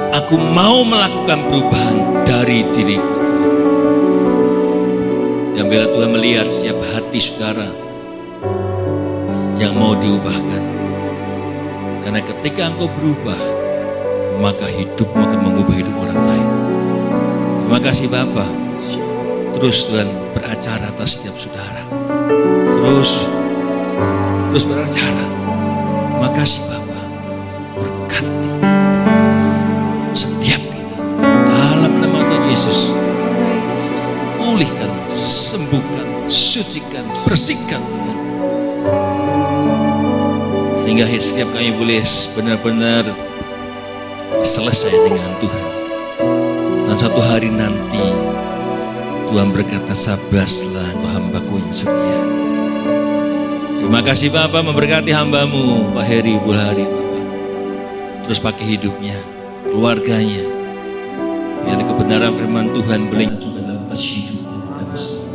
Aku mau melakukan perubahan dari diriku. Dan bila Tuhan melihat setiap hati saudara yang mau diubahkan. Karena ketika engkau berubah, maka hidupmu akan mengubah hidup orang lain. Terima kasih Bapa. Terus Tuhan beracara atas setiap saudara. Terus beracara. Makasih Bapa, berkati setiap kita dalam nama Tuhan Yesus. Pulihkan, sembuhkan, sucikan, bersihkan Tuhan. Sehingga setiap kami boleh benar-benar selesai dengan Tuhan. Dan satu hari nanti Tuhan berkata, sabaslah engkau hambaku yang setia. Terima kasih Bapak, memberkati hamba-Mu Pak Heri Bulhari Bapak. Terus pakai hidupnya, keluarganya. Biar kebenaran firman Tuhan boleh juga dalam atas hidupnya kami semua.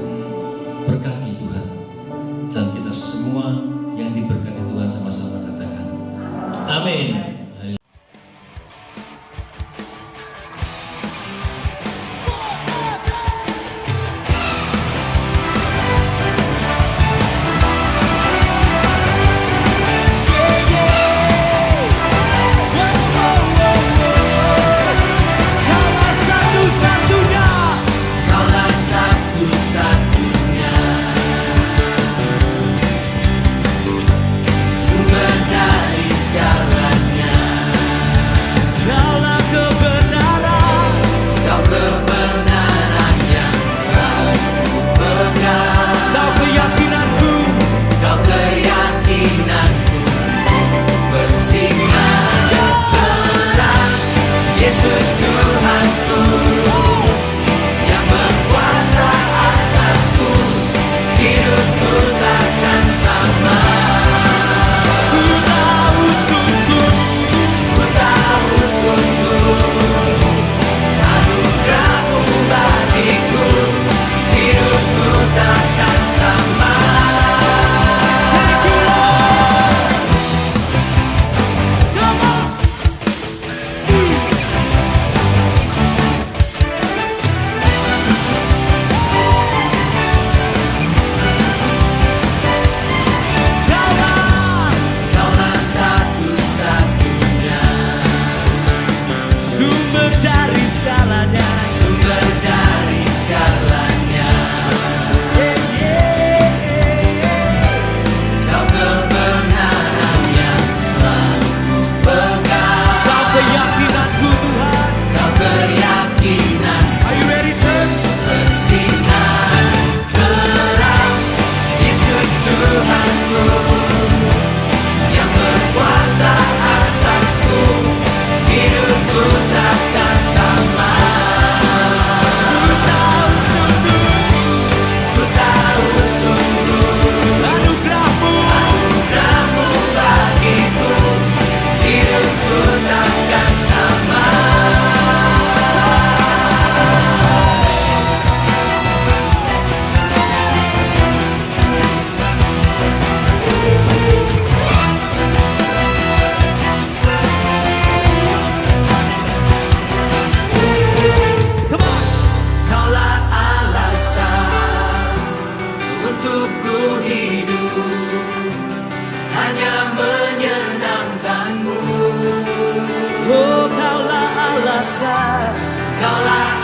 Berkati Tuhan. Dan kita semua yang diberkati Tuhan sama-sama katakan amin.
Sumber dari segalanya.
kuasa, Kaulah